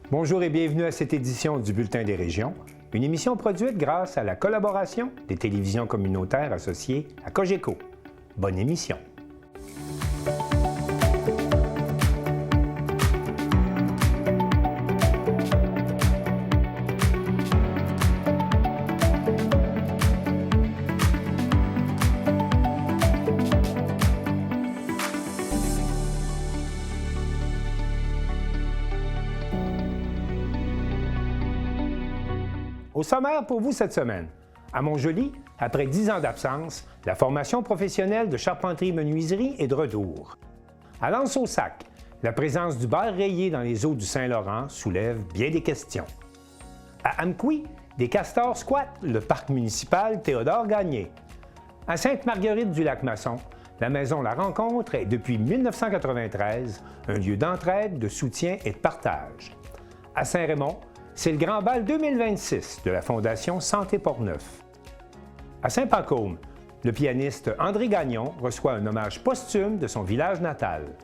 Bonjour et bienvenue à cette édition du Bulletin des régions, une émission produite grâce à la collaboration des télévisions communautaires associées à Cogeco. Bonne émission. Au sommaire pour vous cette semaine, à Montjoly, après 10 ans d'absence, la formation professionnelle de charpenterie-menuiserie est de retour. À L'Anse-au-Sac, la présence du bar rayé dans les eaux du Saint-Laurent soulève bien des questions. À Amqui, des castors squattent le parc municipal Théodore Gagné. À Sainte-Marguerite-du-Lac-Masson, la maison La Rencontre est depuis 1993 un lieu d'entraide, de soutien et de partage. À Saint-Raymond, c'est le Grand Bal 2026 de la Fondation Santé Portneuf. À Saint-Pacôme, le pianiste André Gagnon reçoit un hommage posthume de son village natal.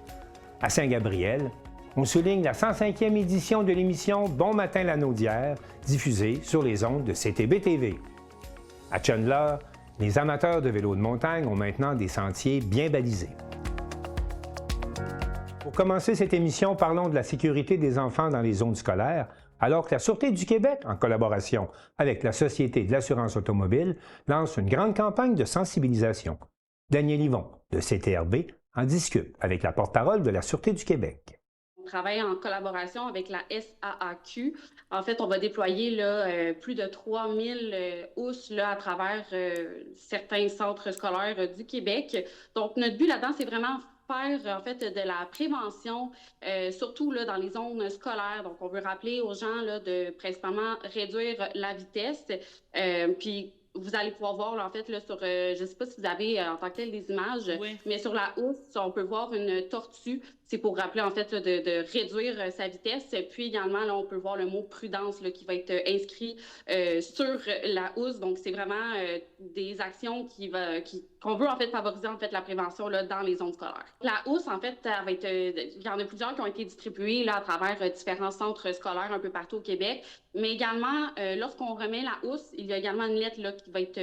À Saint-Gabriel, on souligne la 105e édition de l'émission Bon matin la Naudière, diffusée sur les ondes de CTB-TV. À Chandler, les amateurs de vélo de montagne ont maintenant des sentiers bien balisés. Pour commencer cette émission, parlons de la sécurité des enfants dans les zones scolaires, alors que la Sûreté du Québec, en collaboration avec la Société de l'assurance automobile, lance une grande campagne de sensibilisation. Daniel Yvon, de CTRB, en discute avec la porte-parole de la Sûreté du Québec. On travaille en collaboration avec la SAAQ. En fait, on va déployer plus de 3000 housses à travers certains centres scolaires du Québec. Donc, notre but là-dedans, c'est vraiment faire en fait de la prévention, surtout là, dans les zones scolaires. Donc, on veut rappeler aux gens là, de principalement réduire la vitesse. Puis, vous allez pouvoir voir là, en fait là, sur, je ne sais pas si vous avez en tant que tel des images, oui. Mais sur la housse, on peut voir une tortue. C'est pour rappeler en fait là, de réduire sa vitesse. Puis également, là, on peut voir le mot prudence là, qui va être inscrit sur la housse. Donc, c'est vraiment des actions qu'on veut en fait favoriser en fait la prévention là, dans les zones scolaires. La housse, en fait, elle va être, il y en a plusieurs qui ont été distribuées là, à travers différents centres scolaires un peu partout au Québec. Mais également, lorsqu'on remet la housse, il y a également une lettre là, qui va être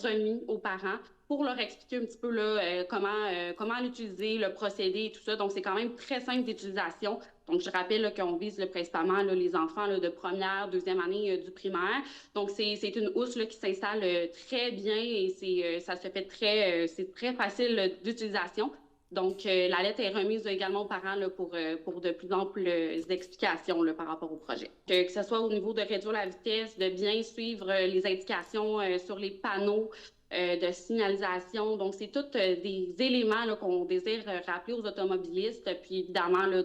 remise aux parents pour leur expliquer un petit peu là, comment l'utiliser, le procédé et tout ça. Donc, c'est quand même très simple d'utilisation. Donc, je rappelle là, qu'on vise là, principalement là, les enfants là, de première, deuxième année du primaire. Donc, c'est une housse là, qui s'installe très bien et ça se fait c'est très facile d'utilisation. Donc, la lettre est remise également aux parents là, pour de plus amples explications là, par rapport au projet. Que ce soit au niveau de réduire la vitesse, de bien suivre les indications sur les panneaux, de signalisation. Donc, c'est tous des éléments qu'on désire rappeler aux automobilistes. Puis, évidemment, là,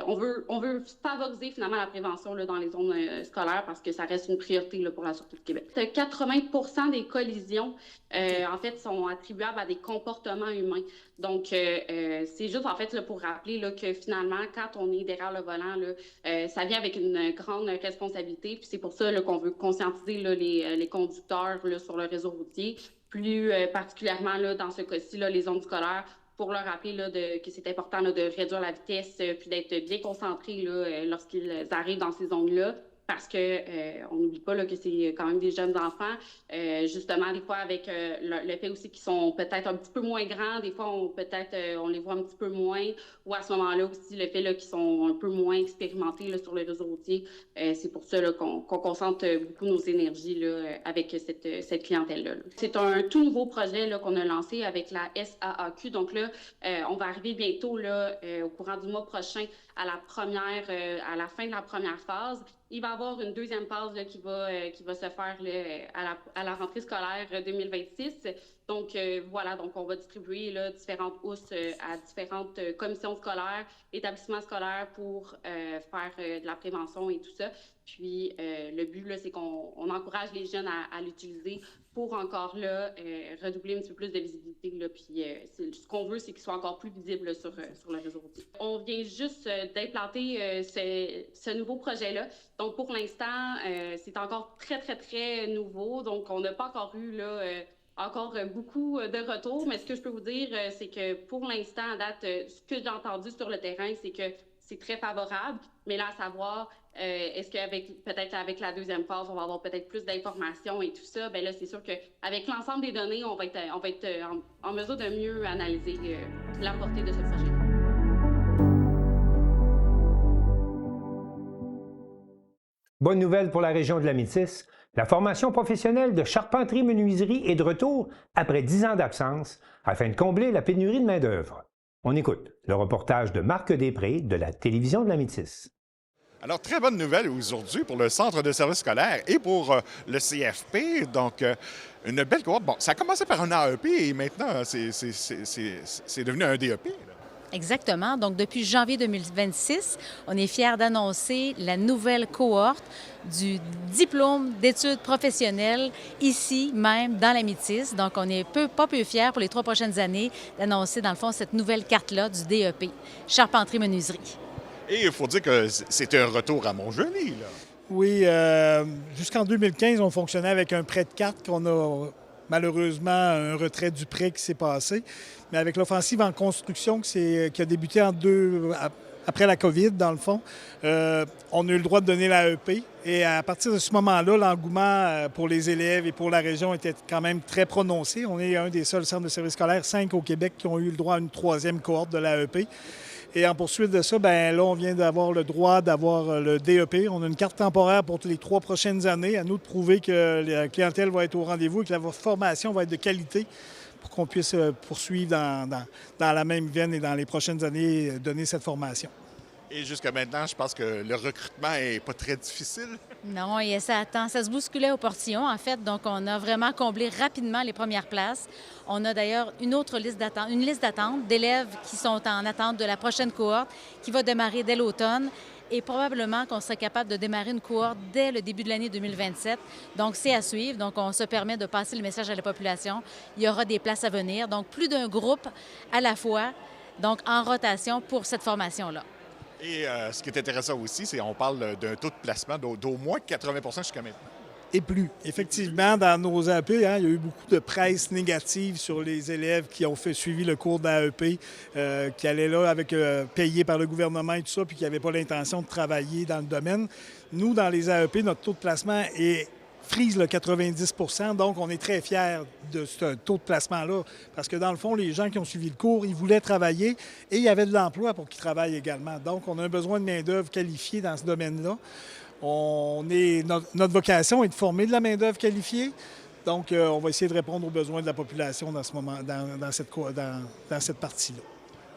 on veut favoriser finalement la prévention là, dans les zones scolaires parce que ça reste une priorité là, pour la Sûreté du Québec. 80% des collisions, en fait, sont attribuables à des comportements humains. Donc, c'est juste en fait là, pour rappeler là, que finalement, quand on est derrière le volant, là, ça vient avec une grande responsabilité. Puis c'est pour ça là, qu'on veut conscientiser là, les conducteurs là, sur le réseau routier, plus particulièrement là, dans ce cas-ci, là, les zones scolaires, pour leur rappeler là, que c'est important là, de réduire la vitesse puis d'être bien concentrés lorsqu'ils arrivent dans ces zones-là. Parce qu'on n'oublie pas là, que c'est quand même des jeunes enfants. Justement, des fois, avec le fait aussi qu'ils sont peut-être un petit peu moins grands, des fois, on les voit un petit peu moins. Ou à ce moment-là aussi, le fait là, qu'ils sont un peu moins expérimentés là, sur le réseau routier. C'est pour ça là, qu'on concentre beaucoup nos énergies là, avec cette clientèle-là. C'est un tout nouveau projet là, qu'on a lancé avec la SAAQ. Donc là, on va arriver bientôt là, au courant du mois prochain à la fin de la première phase. Il va y avoir une deuxième phase là, qui va se faire là, à la rentrée scolaire 2026. Donc, voilà, donc on va distribuer là, différentes housses à différentes commissions scolaires, établissements scolaires pour faire de la prévention et tout ça. Puis, le but, là, c'est qu'on encourage les jeunes à l'utiliser pour encore là, redoubler un petit peu plus de visibilité. Là, puis, ce qu'on veut, c'est qu'il soit encore plus visible là, sur le réseau routier. On vient juste d'implanter ce nouveau projet-là. Donc, pour l'instant, c'est encore très, très, très nouveau. Donc, on n'a pas encore eu là, encore beaucoup de retours. Mais ce que je peux vous dire, c'est que pour l'instant, à date, ce que j'ai entendu sur le terrain, c'est que c'est très favorable. Mais là, à savoir, est-ce qu'avec peut-être avec la deuxième phase, on va avoir peut-être plus d'informations et tout ça, bien là, c'est sûr qu'avec l'ensemble des données, on va être en mesure de mieux analyser la portée de ce projet. Bonne nouvelle pour la région de la Métis, la formation professionnelle de charpenterie-menuiserie est de retour après 10 ans d'absence afin de combler la pénurie de main-d'œuvre. On écoute le reportage de Marc Després de la télévision de la Métis. Alors, très bonne nouvelle aujourd'hui pour le Centre de services scolaires et pour le CFP. Donc, une belle cohorte. Bon, ça a commencé par un AEP et maintenant, c'est devenu un DEP. Là. Exactement. Donc, depuis janvier 2026, on est fiers d'annoncer la nouvelle cohorte du diplôme d'études professionnelles ici même dans la Métis. Donc, on est pas peu fiers pour les 3 prochaines années d'annoncer, dans le fond, cette nouvelle carte-là du DEP, charpenterie-menuiserie. Et il faut dire que c'est un retour à Montjoly, là. Oui, jusqu'en 2015, on fonctionnait avec un prêt de carte qu'on a malheureusement un retrait du prêt qui s'est passé. Mais avec l'offensive en construction qui a débuté après la COVID, dans le fond, on a eu le droit de donner l'AEP. Et à partir de ce moment-là, l'engouement pour les élèves et pour la région était quand même très prononcé. On est un des seuls centres de services scolaires, 5 au Québec, qui ont eu le droit à une 3e cohorte de l'AEP. Et en poursuite de ça, bien là, on vient d'avoir le droit d'avoir le DEP. On a une carte temporaire pour les 3 prochaines années. À nous de prouver que la clientèle va être au rendez-vous et que la formation va être de qualité pour qu'on puisse poursuivre dans la même veine et dans les prochaines années donner cette formation. Et jusqu'à maintenant, je pense que le recrutement n'est pas très difficile. Non, et ça se bousculait au portillon, en fait. Donc, on a vraiment comblé rapidement les premières places. On a d'ailleurs une liste d'attente d'élèves qui sont en attente de la prochaine cohorte qui va démarrer dès l'automne. Et probablement qu'on serait capable de démarrer une cohorte dès le début de l'année 2027. Donc, c'est à suivre. Donc, on se permet de passer le message à la population. Il y aura des places à venir. Donc, plus d'un groupe à la fois, donc en rotation pour cette formation-là. Et ce qui est intéressant aussi, c'est qu'on parle d'un taux de placement d'au moins 80 % jusqu'à maintenant. Et plus. Effectivement, dans nos AEP, il y a eu beaucoup de presse négative sur les élèves qui ont suivi le cours d'AEP, qui allaient là avec payés par le gouvernement et tout ça, puis qui n'avaient pas l'intention de travailler dans le domaine. Nous, dans les AEP, notre taux de placement frise le 90 %. Donc, on est très fiers de ce taux de placement-là parce que, dans le fond, les gens qui ont suivi le cours, ils voulaient travailler et il y avait de l'emploi pour qu'ils travaillent également. Donc, on a un besoin de main-d'œuvre qualifiée dans ce domaine-là. Notre vocation est de former de la main-d'œuvre qualifiée. Donc, on va essayer de répondre aux besoins de la population dans ce moment, dans cette partie-là.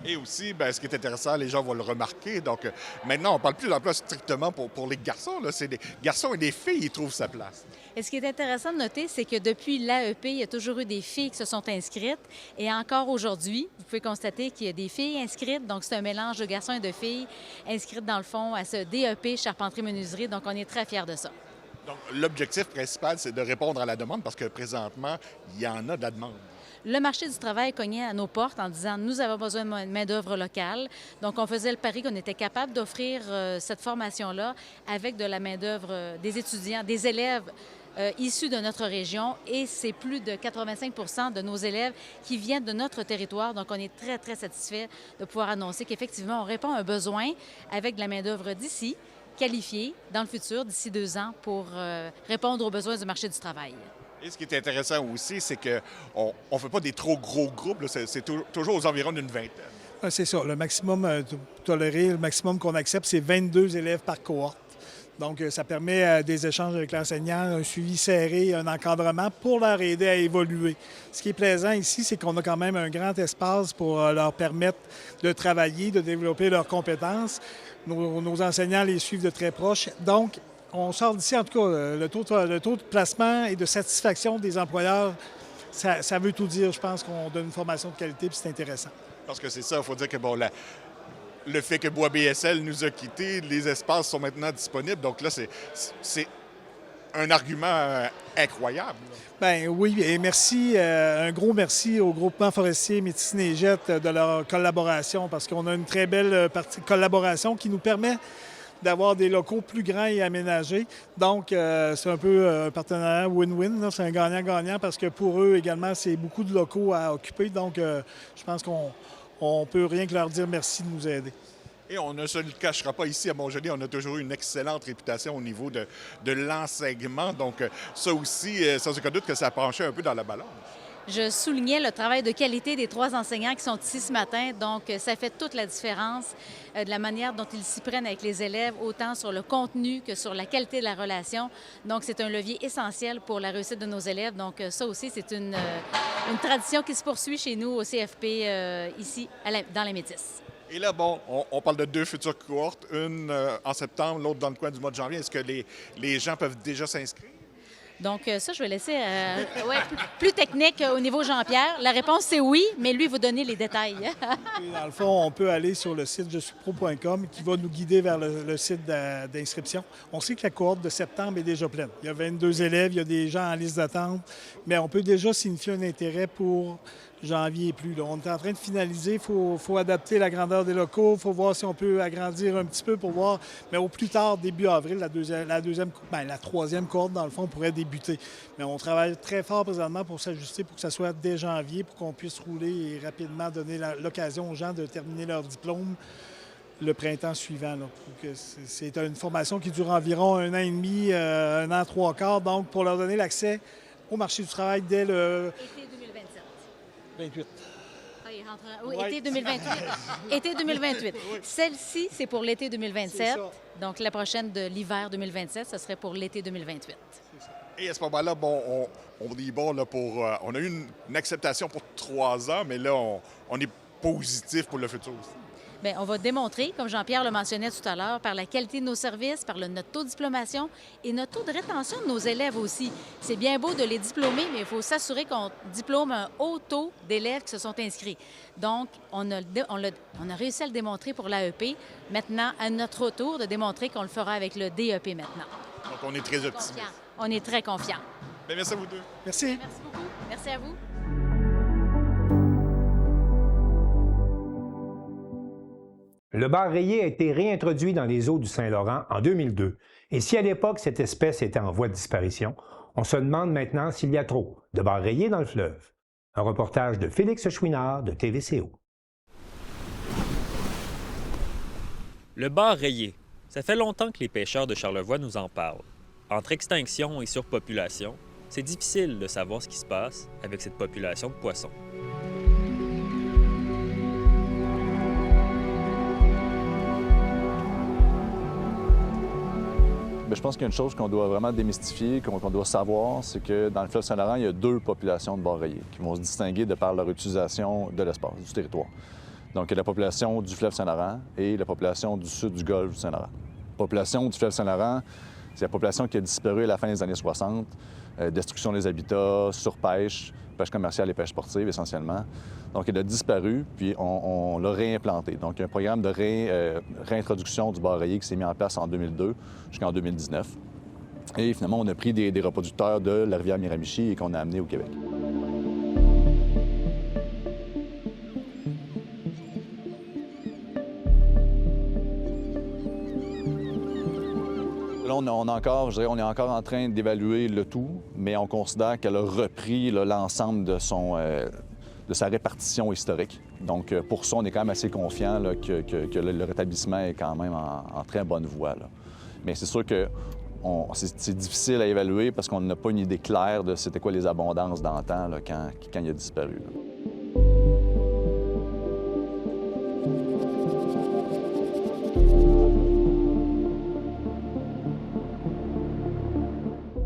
Et aussi, bien, ce qui est intéressant, les gens vont le remarquer. Donc, maintenant, on ne parle plus d'emploi strictement pour les garçons. Là. C'est des garçons et des filles qui trouvent sa place. Et ce qui est intéressant de noter, c'est que depuis l'AEP, il y a toujours eu des filles qui se sont inscrites. Et encore aujourd'hui, vous pouvez constater qu'il y a des filles inscrites. Donc, c'est un mélange de garçons et de filles inscrites, dans le fond, à ce DEP charpenterie-menuiserie. Donc, on est très fiers de ça. Donc, l'objectif principal, c'est de répondre à la demande parce que présentement, il y en a de la demande. Le marché du travail cognait à nos portes en disant « nous avons besoin de main-d'œuvre locale ». Donc, on faisait le pari qu'on était capable d'offrir cette formation-là avec de la main-d'œuvre des étudiants, des élèves issus de notre région. Et c'est plus de 85 % de nos élèves qui viennent de notre territoire. Donc, on est très, très satisfait de pouvoir annoncer qu'effectivement, on répond à un besoin avec de la main-d'œuvre d'ici, qualifiée dans le futur, d'ici 2 ans, pour répondre aux besoins du marché du travail. Et ce qui est intéressant aussi, c'est qu'on ne fait pas des trop gros groupes. Là. C'est toujours aux environs d'une vingtaine. C'est ça. Le maximum toléré, le maximum qu'on accepte, c'est 22 élèves par cohorte. Donc, ça permet des échanges avec l'enseignant, un suivi serré, un encadrement pour leur aider à évoluer. Ce qui est plaisant ici, c'est qu'on a quand même un grand espace pour leur permettre de travailler, de développer leurs compétences. Nos enseignants les suivent de très proche. Donc, on sort d'ici, en tout cas, le taux de placement et de satisfaction des employeurs, ça veut tout dire. Je pense qu'on donne une formation de qualité, puis c'est intéressant. Parce que c'est ça, il faut dire que le fait que Bois BSL nous a quittés, les espaces sont maintenant disponibles. Donc là, c'est un argument incroyable. Bien oui, et merci, un gros merci au groupement forestier Métis-Négette de leur collaboration parce qu'on a une très belle collaboration qui nous permet d'avoir des locaux plus grands et aménagés. Donc, c'est un peu un partenariat win-win. Là. C'est un gagnant-gagnant parce que pour eux également, c'est beaucoup de locaux à occuper. Donc, je pense qu'on peut rien que leur dire merci de nous aider. Et on ne se le cachera pas, ici à Montjoly, on a toujours eu une excellente réputation au niveau de l'enseignement. Donc ça aussi, sans aucun doute que ça a penché un peu dans la balance. Je soulignais le travail de qualité des 3 enseignants qui sont ici ce matin. Donc, ça fait toute la différence de la manière dont ils s'y prennent avec les élèves, autant sur le contenu que sur la qualité de la relation. Donc, c'est un levier essentiel pour la réussite de nos élèves. Donc, ça aussi, c'est une tradition qui se poursuit chez nous au CFP, ici, dans la Métis. Et là, bon, on parle de 2 futures cohortes, une en septembre, l'autre dans le coin du mois de janvier. Est-ce que les gens peuvent déjà s'inscrire? Donc, ça, je vais laisser plus technique au niveau Jean-Pierre. La réponse, c'est oui, mais lui vous donner les détails. Dans le fond, on peut aller sur le site jesuipro.com qui va nous guider vers le site d'inscription. On sait que la cohorte de septembre est déjà pleine. Il y a 22 élèves, il y a des gens en liste d'attente, mais on peut déjà signifier un intérêt pour janvier et plus. Là. On est en train de finaliser. Il faut adapter la grandeur des locaux. Il faut voir si on peut agrandir un petit peu pour voir. Mais au plus tard, début avril, la troisième cohorte, dans le fond, pourrait débuter. Mais on travaille très fort présentement pour s'ajuster pour que ça soit dès janvier, pour qu'on puisse rouler et rapidement donner l'occasion aux gens de terminer leur diplôme le printemps suivant. C'est une formation qui dure environ 1 an et demi, 1 an 3 quarts. Donc, pour leur donner l'accès au marché du travail dès le... Été 2027. 28. Ah, il rentre... Oui, été 2028. Été 2028. Oui. Celle-ci, c'est pour l'été 2027. Donc, la prochaine de l'hiver 2027, ce serait pour l'été 2028. Et à ce moment-là, bon, on dit bon, là, on a eu une acceptation pour 3 ans, mais là, on est positif pour le futur aussi. Bien, on va démontrer, comme Jean-Pierre le mentionnait tout à l'heure, par la qualité de nos services, par notre taux de diplomation et notre taux de rétention de nos élèves aussi. C'est bien beau de les diplômer, mais il faut s'assurer qu'on diplôme un haut taux d'élèves qui se sont inscrits. Donc, on a réussi à le démontrer pour l'AEP. Maintenant, à notre tour de démontrer qu'on le fera avec le DEP maintenant. Donc, on est très optimiste. On est très confiants. Bien, merci à vous deux. Merci. Merci beaucoup. Merci à vous. Le bar rayé a été réintroduit dans les eaux du Saint-Laurent en 2002. Et si à l'époque, cette espèce était en voie de disparition, on se demande maintenant s'il y a trop de bars rayés dans le fleuve. Un reportage de Félix Chouinard de TVCO. Le bar rayé. Ça fait longtemps que les pêcheurs de Charlevoix nous en parlent. Entre extinction et surpopulation, c'est difficile de savoir ce qui se passe avec cette population de poissons. Bien, je pense qu'il y a une chose qu'on doit vraiment démystifier, qu'on doit savoir, c'est que dans le fleuve Saint-Laurent, il y a 2 populations de bar rayés qui vont se distinguer de par leur utilisation de l'espace, du territoire. Donc, il y a la population du fleuve Saint-Laurent et la population du sud du golfe du Saint-Laurent. La population du fleuve Saint-Laurent, c'est la population qui a disparu à la fin des années 60, destruction des habitats, surpêche, pêche commerciale et pêche sportive essentiellement. Donc, elle a disparu, puis on l'a réimplanté. Donc, il y a un programme de réintroduction du bar rayé qui s'est mis en place en 2002 jusqu'en 2019. Et finalement, on a pris des reproducteurs de la rivière Miramichi et qu'on a amenés au Québec. Là, on est encore en train d'évaluer le tout, mais on considère qu'elle a repris l'ensemble de sa répartition historique. Donc, pour ça, on est quand même assez confiant que le rétablissement est quand même en très bonne voie. Là. Mais c'est sûr que c'est difficile à évaluer parce qu'on n'a pas une idée claire de c'était quoi les abondances d'antan quand il a disparu. Là.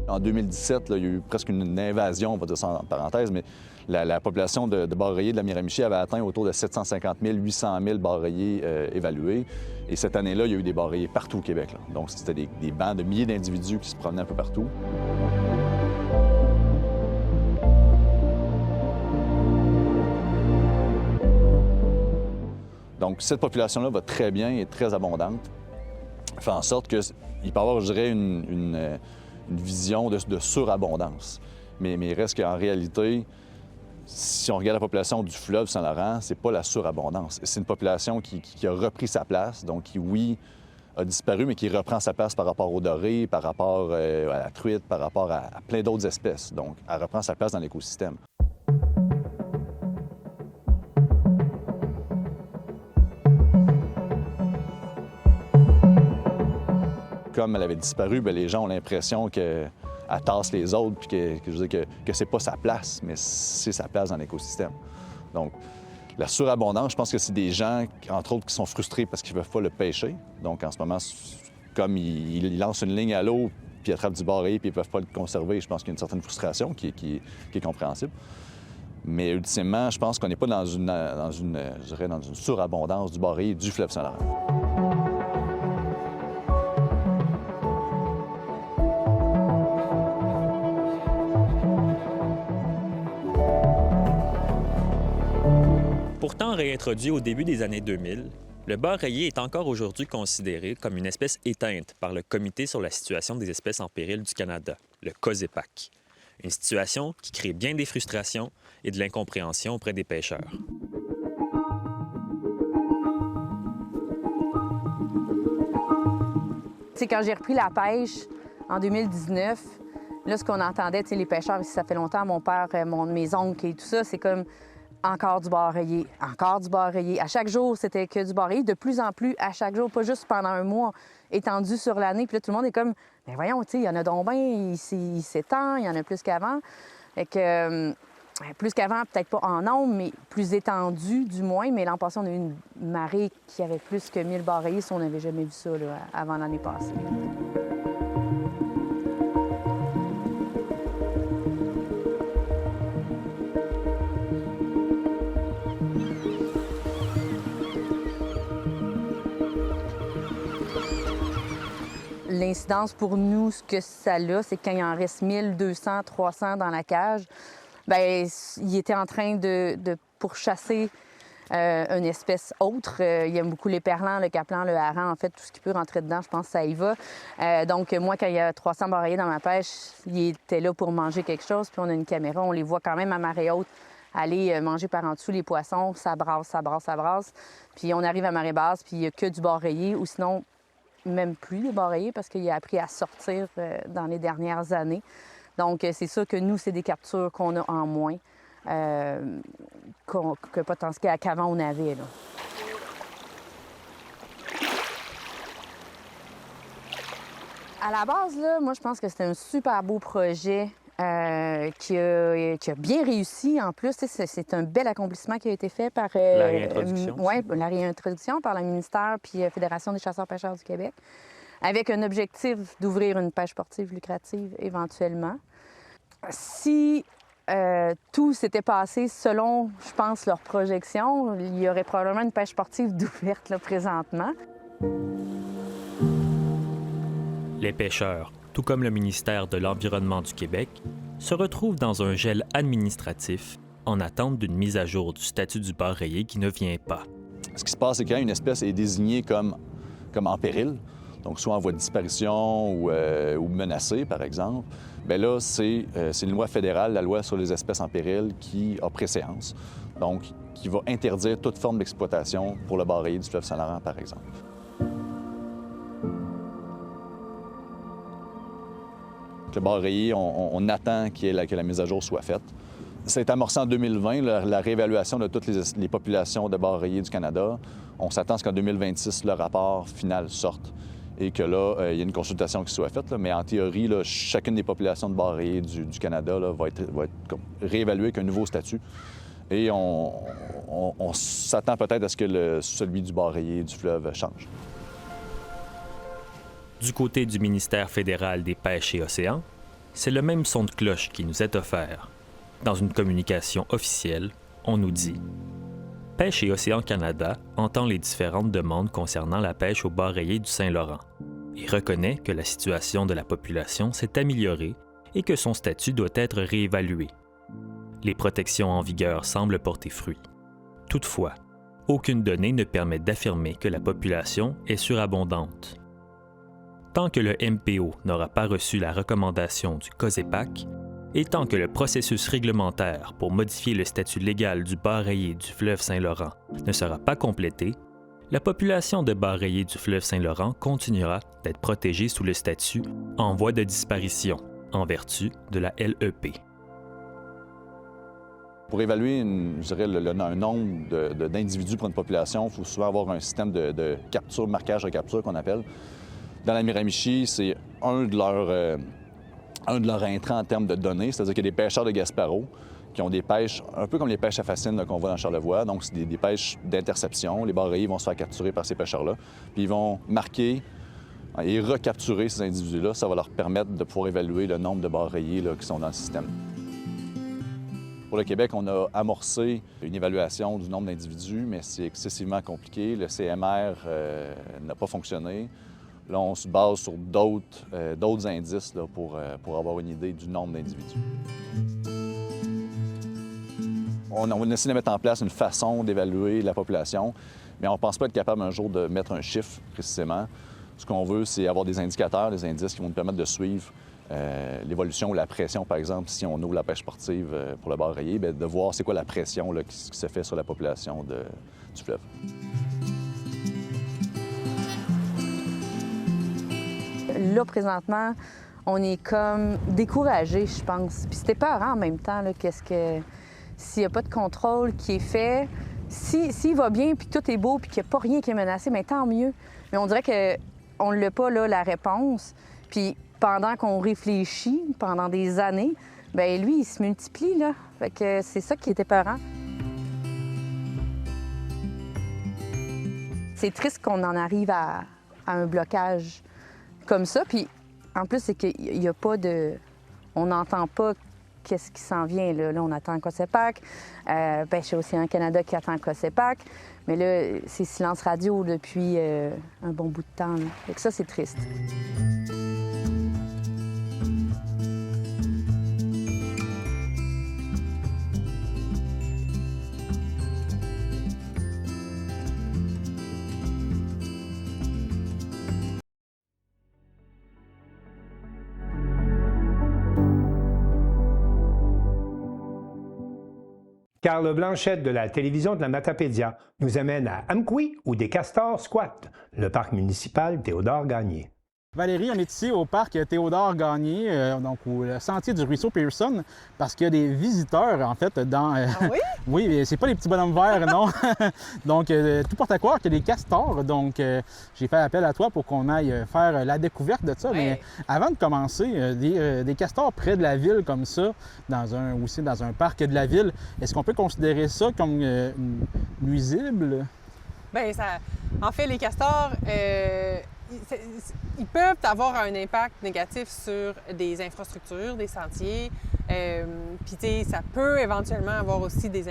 En 2017, là, il y a eu presque une invasion, on va dire ça en parenthèse, mais la population de bar rayés de la Miramichi avait atteint autour de 750 000, 800 000 bar rayés évalués. Et cette année-là, il y a eu des bar rayés partout au Québec. Là. Donc, c'était des bancs de milliers d'individus qui se promenaient un peu partout. Donc, cette population-là va très bien et très abondante. Ça fait en sorte qu'il peut y avoir, je dirais, une vision de surabondance. Mais il reste qu'en réalité, si on regarde la population du fleuve Saint-Laurent, c'est pas la surabondance. C'est une population qui a repris sa place, donc qui, oui, a disparu, mais qui reprend sa place par rapport aux dorés, par rapport à la truite, par rapport à plein d'autres espèces. Donc, elle reprend sa place dans l'écosystème. comme elle avait disparu, bien, les gens ont l'impression qu'elle tasse les autres puis que c'est pas sa place, mais c'est sa place dans l'écosystème. Donc, la surabondance, je pense que c'est des gens, entre autres, qui sont frustrés parce qu'ils ne peuvent pas le pêcher. Donc, en ce moment, comme ils lancent une ligne à l'eau puis ils attrapent du bar rayé puis ils ne peuvent pas le conserver, je pense qu'il y a une certaine frustration qui est compréhensible. Mais ultimement, je pense qu'on n'est pas dans une surabondance du bar rayé du fleuve Saint-Laurent. Pourtant réintroduit au début des années 2000, le bar rayé est encore aujourd'hui considéré comme une espèce éteinte par le Comité sur la situation des espèces en péril du Canada, le COSEPAC. Une situation qui crée bien des frustrations et de l'incompréhension auprès des pêcheurs. Quand j'ai repris la pêche en 2019, là, ce qu'on entendait, les pêcheurs, ici, ça fait longtemps, mon père, mes oncles et tout ça, c'est comme encore du bar rayé, encore du bar rayé. À chaque jour, c'était que du bar rayé, de plus en plus, à chaque jour, pas juste pendant un mois, étendu sur l'année. Puis là, tout le monde est comme, bien voyons, tu sais, il y en a donc bien, il s'étend, il y en a plus qu'avant. Fait que, plus qu'avant, peut-être pas en nombre, mais plus étendu, du moins. Mais l'an passé, on a eu une marée qui avait plus que 1000 bar rayés, si on n'avait jamais vu ça là, avant l'année passée. L'incidence pour nous, ce que ça a, c'est que quand il en reste 1000, 200, 300 dans la cage, bien, il était en train de pourchasser une espèce autre. Il aime beaucoup les perlans, le caplan, le hareng, en fait, tout ce qui peut rentrer dedans, je pense que ça y va. Donc, moi, quand il y a 300 bar rayés dans ma pêche, il était là pour manger quelque chose, puis on a une caméra, on les voit quand même à marée haute aller manger par en dessous les poissons, ça brasse, ça brasse, ça brasse. Puis on arrive à marée basse, puis il n'y a que du bar rayé, ou sinon, même plus de bar rayé parce qu'il a appris à sortir dans les dernières années. Donc, c'est sûr que nous, c'est des captures qu'on a en moins que potentiellement qu'avant on avait. Là. À la base, là, moi, je pense que c'était un super beau projet qui a bien réussi. En plus, c'est un bel accomplissement qui a été fait par la réintroduction. Oui, la réintroduction par le ministère puis Fédération des chasseurs-pêcheurs du Québec, avec un objectif d'ouvrir une pêche sportive lucrative éventuellement. Si tout s'était passé selon, je pense, leurs projections, il y aurait probablement une pêche sportive d'ouverte là, présentement. Les pêcheurs, tout comme le ministère de l'Environnement du Québec, se retrouvent dans un gel administratif en attente d'une mise à jour du statut du bar rayé qui ne vient pas. Ce qui se passe, c'est que quand une espèce est désignée comme en péril, donc soit en voie de disparition ou menacée, par exemple, bien là, c'est une loi fédérale, la loi sur les espèces en péril, qui a préséance, donc qui va interdire toute forme d'exploitation pour le bar rayé du fleuve Saint-Laurent, par exemple. Le bar rayé, on attend que la mise à jour soit faite. Ça a été amorcé en 2020, la réévaluation de toutes les populations de bar rayé du Canada. On s'attend à ce qu'en 2026, le rapport final sorte et que là, il y ait une consultation qui soit faite. Là. Mais en théorie, là, chacune des populations de bar rayé du Canada là, va être réévaluée avec un nouveau statut. Et on s'attend peut-être à ce que celui du bar rayé du fleuve change. Du côté du ministère fédéral des Pêches et Océans, c'est le même son de cloche qui nous est offert. Dans une communication officielle, on nous dit « Pêche et Océans Canada entend les différentes demandes concernant la pêche au bar rayé du Saint-Laurent et reconnaît que la situation de la population s'est améliorée et que son statut doit être réévalué. Les protections en vigueur semblent porter fruit. Toutefois, aucune donnée ne permet d'affirmer que la population est surabondante. Tant que le MPO n'aura pas reçu la recommandation du COSEPAC et tant que le processus réglementaire pour modifier le statut légal du bar rayé du fleuve Saint-Laurent ne sera pas complété, la population de bar rayé du fleuve Saint-Laurent continuera d'être protégée sous le statut en voie de disparition en vertu de la LEP. Pour évaluer un nombre d'individus pour une population, il faut souvent avoir un système de capture, marquage de capture qu'on appelle. Dans la Miramichi, c'est un de leurs intrants en termes de données, c'est-à-dire qu'il y a des pêcheurs de Gaspereau qui ont des pêches un peu comme les pêches à fascine là, qu'on voit dans Charlevoix. Donc, c'est des pêches d'interception. Les bar rayés vont se faire capturer par ces pêcheurs-là. Puis ils vont marquer et recapturer ces individus-là. Ça va leur permettre de pouvoir évaluer le nombre de bar rayés là, qui sont dans le système. Pour le Québec, on a amorcé une évaluation du nombre d'individus, mais c'est excessivement compliqué. Le CMR n'a pas fonctionné. Là, on se base sur d'autres indices là, pour avoir une idée du nombre d'individus. On a essayé de mettre en place une façon d'évaluer la population, mais on ne pense pas être capable un jour de mettre un chiffre précisément. Ce qu'on veut, c'est avoir des indicateurs, des indices qui vont nous permettre de suivre l'évolution ou la pression, par exemple, si on ouvre la pêche sportive pour le bar rayé, bien, de voir c'est quoi la pression là, qui se fait sur la population du fleuve. Là, présentement, on est comme découragé, je pense. Puis c'était peurant en même temps, là, s'il n'y a pas de contrôle qui est fait, s'il va bien, puis tout est beau, puis qu'il n'y a pas rien qui est menacé, bien, tant mieux. Mais on dirait qu'on n'a pas, là, la réponse. Puis pendant qu'on réfléchit, pendant des années, bien, lui, il se multiplie, là. Fait que c'est ça qui était peurant. C'est triste qu'on en arrive à un blocage comme ça. Puis en plus, c'est qu'il n'y a pas de... On n'entend pas qu'est-ce qui s'en vient. Là, on attend COSEPAC. Pêche Océan Canada qui attend COSEPAC. Mais là, c'est silence radio depuis un bon bout de temps. Là. Fait que ça, c'est triste. Carl Blanchette de la télévision de la Matapédia nous amène à Amqui où des castors squattent, le parc municipal Théodore-Gagné. Valérie, on est ici au parc Théodore-Gagné, donc au sentier du ruisseau Pearson, parce qu'il y a des visiteurs, en fait, dans... Ah oui? Oui, c'est pas les petits bonhommes verts, non. Donc, tout porte à croire qu'il y a des castors. Donc, j'ai fait appel à toi pour qu'on aille faire la découverte de ça. Ouais. Mais avant de commencer, des castors près de la ville comme ça, aussi dans un parc de la ville, est-ce qu'on peut considérer ça comme nuisible? Bien, en fait, les castors... ils peuvent avoir un impact négatif sur des infrastructures, des sentiers. Puis, tu sais, ça peut éventuellement avoir aussi des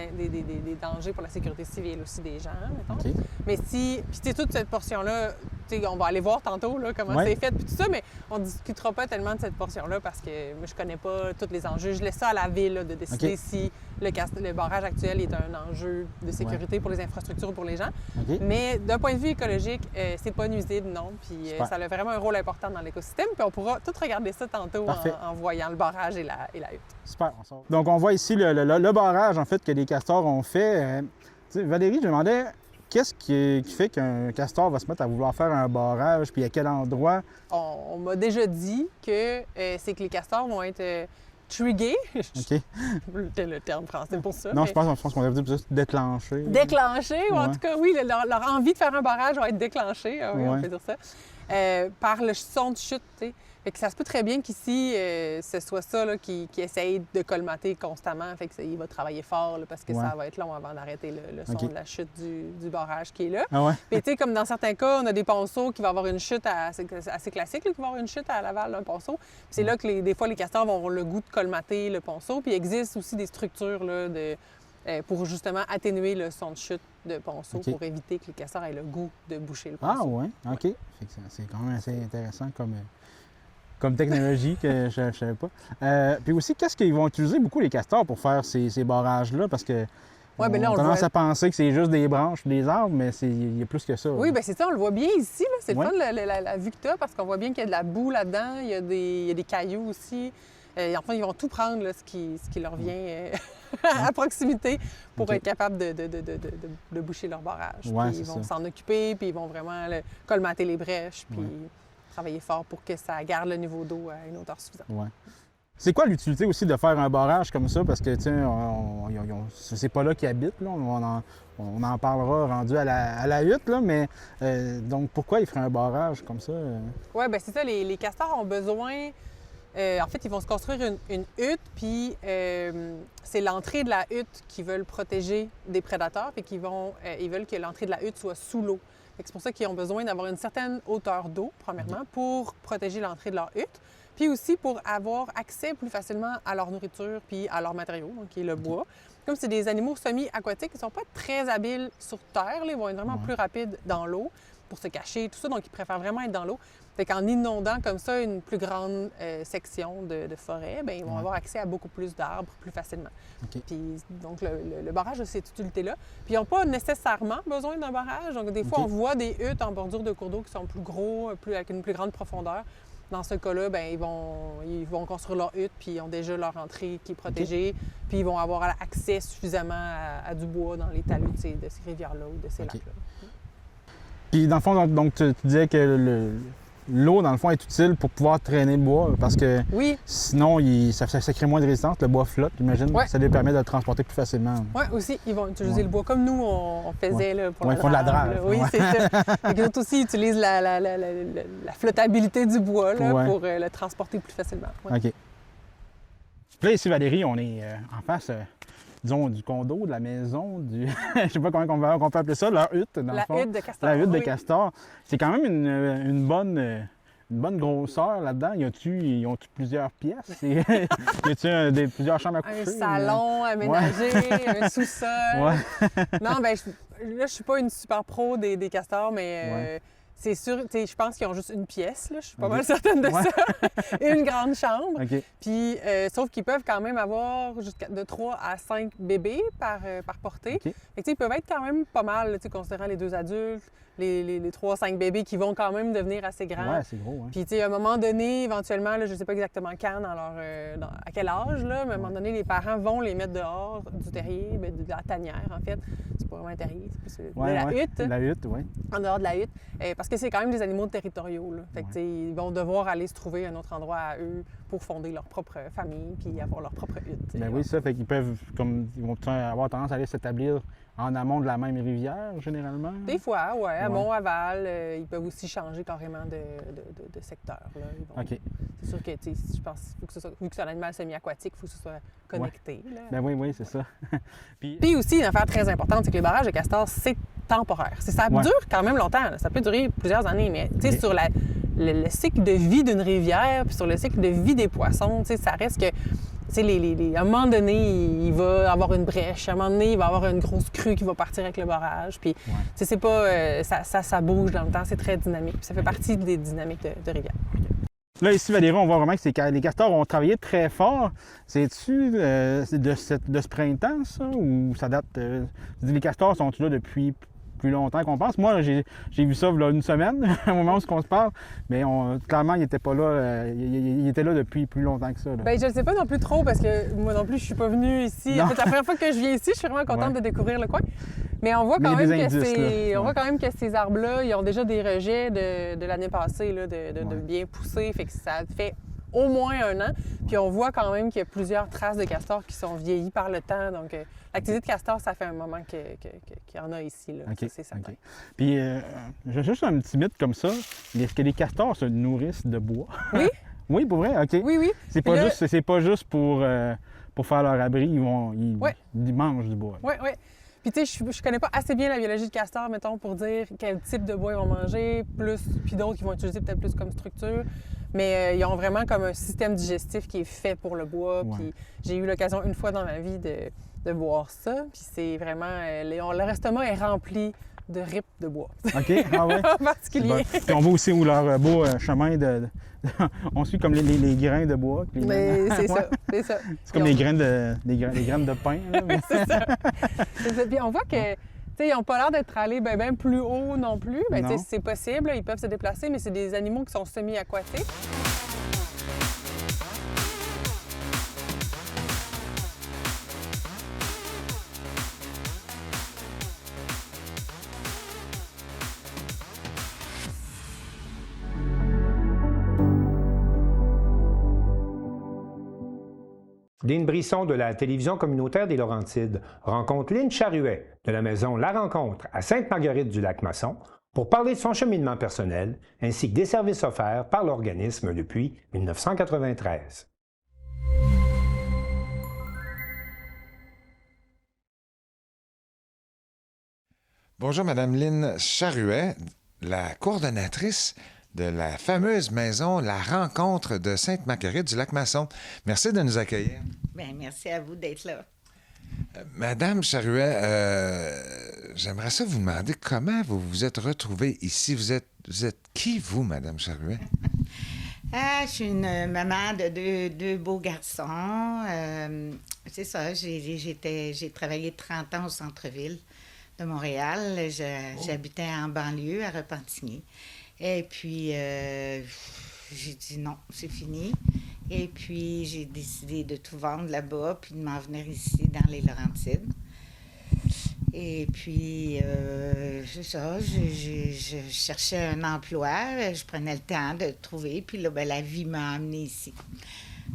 dangers pour la sécurité civile aussi des gens, mettons. Okay. Mais puis, tu sais, toute cette portion-là, tu sais, on va aller voir tantôt là, comment c'est fait, puis tout ça, mais on ne discutera pas tellement de cette portion-là parce que moi, je connais pas tous les enjeux. Je laisse ça à la ville là, de décider si le barrage actuel est un enjeu de sécurité pour les infrastructures ou pour les gens. Mais d'un point de vue écologique, c'est pas nuisible, non. Puis ça a vraiment un rôle important dans l'écosystème. Puis on pourra tout regarder ça tantôt en voyant le barrage et la hutte. Super. Donc on voit ici le barrage, en fait, que les castors ont fait. Valérie, je me demandais, qu'est-ce qui fait qu'un castor va se mettre à vouloir faire un barrage, puis à quel endroit? On m'a déjà dit que c'est que les castors vont être trigués. OK. Le terme français pour ça. Non, mais... je pense qu'on devrait dire juste déclencher. Déclencher, ou en tout cas, oui, leur envie de faire un barrage va être déclenchée, oui, on peut dire ça, par le son de chute, tu sais. Fait que ça se peut très bien qu'ici, ce soit ça là, qui essaye de colmater constamment. Fait qu'il va travailler fort là, parce que ça va être long avant d'arrêter le son de la chute du barrage qui est là. Ah ouais? Puis tu sais, comme dans certains cas, on a des ponceaux qui vont avoir une chute assez classique, là, qui vont avoir une chute à l'aval d'un ponceau. Puis c'est là que des fois, les castors vont avoir le goût de colmater le ponceau. Puis il existe aussi des structures là, pour justement atténuer le son de chute de ponceau pour éviter que les castors aient le goût de boucher le ponceau. Ah oui? OK. Fait que c'est quand même assez intéressant comme technologie que je ne savais pas. Puis aussi, qu'est-ce qu'ils vont utiliser beaucoup les castors pour faire ces barrages-là? Parce que on commence à penser que c'est juste des branches, des arbres, mais il y a plus que ça. Oui, bien c'est ça, on le voit bien ici. C'est le fun, la vue que tu as, parce qu'on voit bien qu'il y a de la boue là-dedans, il y a des cailloux aussi. Enfin, ils vont tout prendre, là, ce qui leur vient à proximité pour être capable de boucher leur barrage. Puis ils vont s'en occuper, puis ils vont vraiment colmater les brèches, puis travailler fort pour que ça garde le niveau d'eau à une hauteur suffisante. Ouais. C'est quoi l'utilité aussi de faire un barrage comme ça? Parce que, tu sais, c'est pas là qu'ils habitent, là. On en parlera rendu à la hutte, là, mais donc pourquoi ils feraient un barrage comme ça? Oui, bien c'est ça, les castors ont besoin... en fait, ils vont se construire une hutte, puis c'est l'entrée de la hutte qu'ils veulent protéger des prédateurs, puis ils veulent que l'entrée de la hutte soit sous l'eau. C'est pour ça qu'ils ont besoin d'avoir une certaine hauteur d'eau, premièrement, pour protéger l'entrée de leur hutte, puis aussi pour avoir accès plus facilement à leur nourriture puis à leurs matériaux, donc, qui est le bois. Comme c'est des animaux semi-aquatiques, ils ne sont pas très habiles sur terre, là, ils vont être vraiment plus rapides dans l'eau pour se cacher, tout ça, donc ils préfèrent vraiment être dans l'eau. Fait qu'en inondant comme ça une plus grande section de forêt, bien, ils vont avoir accès à beaucoup plus d'arbres plus facilement. Puis, donc, le barrage a cette utilité-là. Puis, ils n'ont pas nécessairement besoin d'un barrage. Donc, des fois, on voit des huttes en bordure de cours d'eau qui sont plus gros, avec une plus grande profondeur. Dans ce cas-là, bien, ils vont construire leur hutte, puis ils ont déjà leur entrée qui est protégée, puis ils vont avoir accès suffisamment à du bois dans les talus de ces rivières-là ou de ces lacs-là. Puis, dans le fond, donc, tu disais que l'eau, dans le fond, est utile pour pouvoir traîner le bois, parce que sinon, ça crée moins de résistance, le bois flotte, j'imagine. Ça lui permet de le transporter plus facilement. Oui, aussi, ils vont utiliser le bois comme nous, on faisait là, pour ils font de la drave. Oui, c'est ça. Les autres aussi utilisent la flottabilité du bois là, pour le transporter plus facilement. OK. Puis là, ici, Valérie, on est en face... disons, du condo, de la maison, je sais pas comment on peut appeler ça, leur hutte, dans le fond. La hutte de castor. La hutte de castor. C'est quand même une bonne grosseur là-dedans. Y ont-tu plusieurs pièces? Y a-tu plusieurs chambres à coucher? Un salon aménagé, un sous-sol. Non, bien, là, je suis pas une super pro des castors, mais... C'est sûr, je pense qu'ils ont juste une pièce, là. Je suis pas mal certaine de ça. Une grande chambre. Puis, sauf qu'ils peuvent quand même avoir de 3 à 5 bébés par portée. Fait que, ils peuvent être quand même pas mal, considérant les 2 adultes, les 3 à 5 bébés qui vont quand même devenir assez grands. Ouais, c'est gros. Puis, à un moment donné, éventuellement, là, je sais pas exactement quand, à quel âge, là, mais à un moment donné, les parents vont les mettre dehors du terrier, de la tanière, en fait. C'est pas vraiment un terrier, c'est plus la hutte. La hutte, oui. En dehors de la hutte. Parce que c'est quand même des animaux territoriaux, là. Fait que, ils vont devoir aller se trouver un autre endroit à eux pour fonder leur propre famille puis avoir leur propre hutte. Ben oui, ça. Fait qu'ils peuvent, ils vont avoir tendance à aller s'établir en amont de la même rivière, généralement? Des fois, oui. Amont, aval. Ils peuvent aussi changer carrément de secteur. Là. C'est sûr que, je pense, faut que ce soit, vu que c'est un animal semi-aquatique, il faut que ce soit connecté. Là. Ben oui, c'est ça. Puis aussi, une affaire très importante, c'est que les barrages de castors, c'est temporaire. Ça dure quand même longtemps. Là. Ça peut durer plusieurs années, mais sur le cycle de vie d'une rivière puis sur le cycle de vie des poissons, ça reste que... à un moment donné, il va avoir une brèche. À un moment donné, il va avoir une grosse crue qui va partir avec le barrage. Puis, c'est pas... ça bouge dans le temps. C'est très dynamique. Puis ça fait partie des dynamiques de rivière. Là, ici, Valérie, on voit vraiment que les castors ont travaillé très fort. C'est-tu de ce printemps, ça? Ou ça date... les castors sont-ils là depuis plus longtemps qu'on pense? Moi, j'ai vu ça il y a une semaine, au moment où on se parle, mais clairement, il n'était pas là. Il était là depuis plus longtemps que ça. Là. Bien, je ne sais pas non plus trop, parce que moi non plus, je suis pas venue ici. Non. En fait, la première fois que je viens ici, je suis vraiment contente de découvrir le coin. Mais on voit quand même que ces arbres-là, ils ont déjà des rejets de l'année passée, là, de bien pousser. Fait que ça fait au moins 1 an. Puis on voit quand même qu'il y a plusieurs traces de castors qui sont vieillies par le temps. Donc, l'activité de castor, ça fait un moment qu'il y en a ici. Là. Okay, c'est certain. Puis, j'ai juste un petit mythe comme ça. Est-ce que les castors se nourrissent de bois? Oui. Oui, pour vrai? OK. Oui. C'est pas juste pour faire leur abri. Ils mangent du bois. Oui. Puis, tu sais, je connais pas assez bien la biologie de castor, mettons, pour dire quel type de bois ils vont manger, puis d'autres qui vont utiliser peut-être plus comme structure. Mais ils ont vraiment comme un système digestif qui est fait pour le bois. Puis j'ai eu l'occasion une fois dans ma vie de voir ça. Puis c'est vraiment... leur estomac est rempli de rips de bois. OK, ah ouais? En particulier. Puis on voit aussi où leur beau chemin on suit comme les grains de bois. Mais c'est ça. C'est comme les graines de pain. Là, mais... c'est ça. Puis on voit que... Ils n'ont pas l'air d'être allés bien plus haut non plus. C'est possible, ils peuvent se déplacer, mais c'est des animaux qui sont semi-aquatiques. Dean Brisson de la télévision communautaire des Laurentides rencontre Lynne Charuet de la maison La Rencontre à Sainte-Marguerite-du-Lac-Masson pour parler de son cheminement personnel ainsi que des services offerts par l'organisme depuis 1993. Bonjour, Madame Lynne Charuet, la coordonnatrice de la fameuse maison La Rencontre de Sainte-Marguerite-du-Lac-Masson. Merci de nous accueillir. Bien, merci à vous d'être là. Madame Charuet, j'aimerais ça vous demander comment vous vous êtes retrouvée ici. Vous êtes qui, vous, Madame Charuet? Je suis une maman de deux beaux garçons. C'est ça, j'ai travaillé 30 ans au centre-ville de Montréal. J'habitais en banlieue, à Repentigny. Et puis, j'ai dit non, c'est fini. Et puis, j'ai décidé de tout vendre là-bas, puis de m'en venir ici, dans les Laurentides. Et puis, c'est ça, je cherchais un emploi, je prenais le temps de trouver, puis là, la vie m'a amenée ici.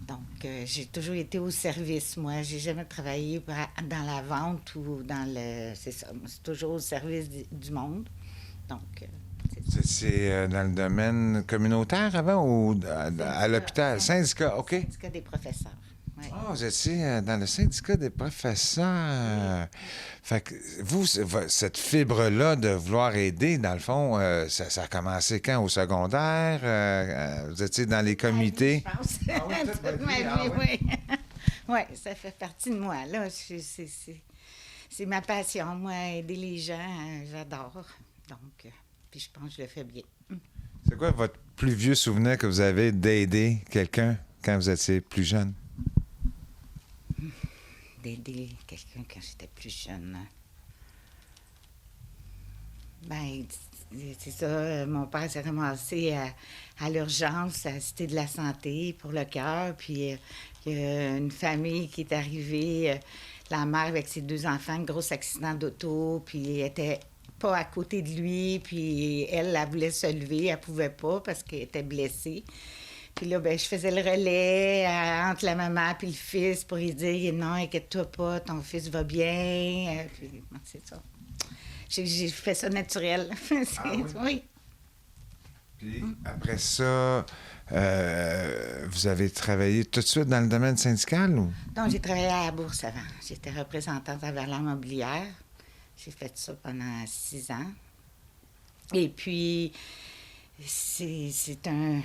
Donc, j'ai toujours été au service, moi. J'ai jamais travaillé dans la vente ou dans le... C'est ça, c'est toujours au service du monde. Donc... C'est dans le domaine communautaire avant ou à l'hôpital? Syndicat, OK. Syndicat des professeurs. Oui. Ah, vous étiez dans le syndicat des professeurs. Fait que vous, cette fibre-là de vouloir aider, dans le fond, ça a commencé quand? Au secondaire? Vous étiez dans les comités? Je pense. Toute ma vie, oui. Oui, ça fait partie de moi, là. C'est ma passion, moi, aider les gens, j'adore. Donc... Puis je pense que je le fais bien. C'est quoi votre plus vieux souvenir que vous avez d'aider quelqu'un quand vous étiez plus jeune? D'aider quelqu'un quand j'étais plus jeune. Ben, c'est ça. Mon père s'est ramassé à l'urgence, à la Cité de la Santé pour le cœur. Puis il y a une famille qui est arrivée, la mère avec ses 2 enfants, un gros accident d'auto, puis elle était pas à côté de lui, puis elle voulait se lever, elle pouvait pas parce qu'elle était blessée. Puis là, je faisais le relais entre la maman et le fils pour lui dire « Non, inquiète-toi pas, ton fils va bien. » Puis c'est ça. J'ai fait ça naturel. Oui. Puis après ça, vous avez travaillé tout de suite dans le domaine syndical ou? Non, j'ai travaillé à la Bourse avant. J'étais représentante à valeur mobilière. J'ai fait ça pendant 6 ans. Et puis, c'est un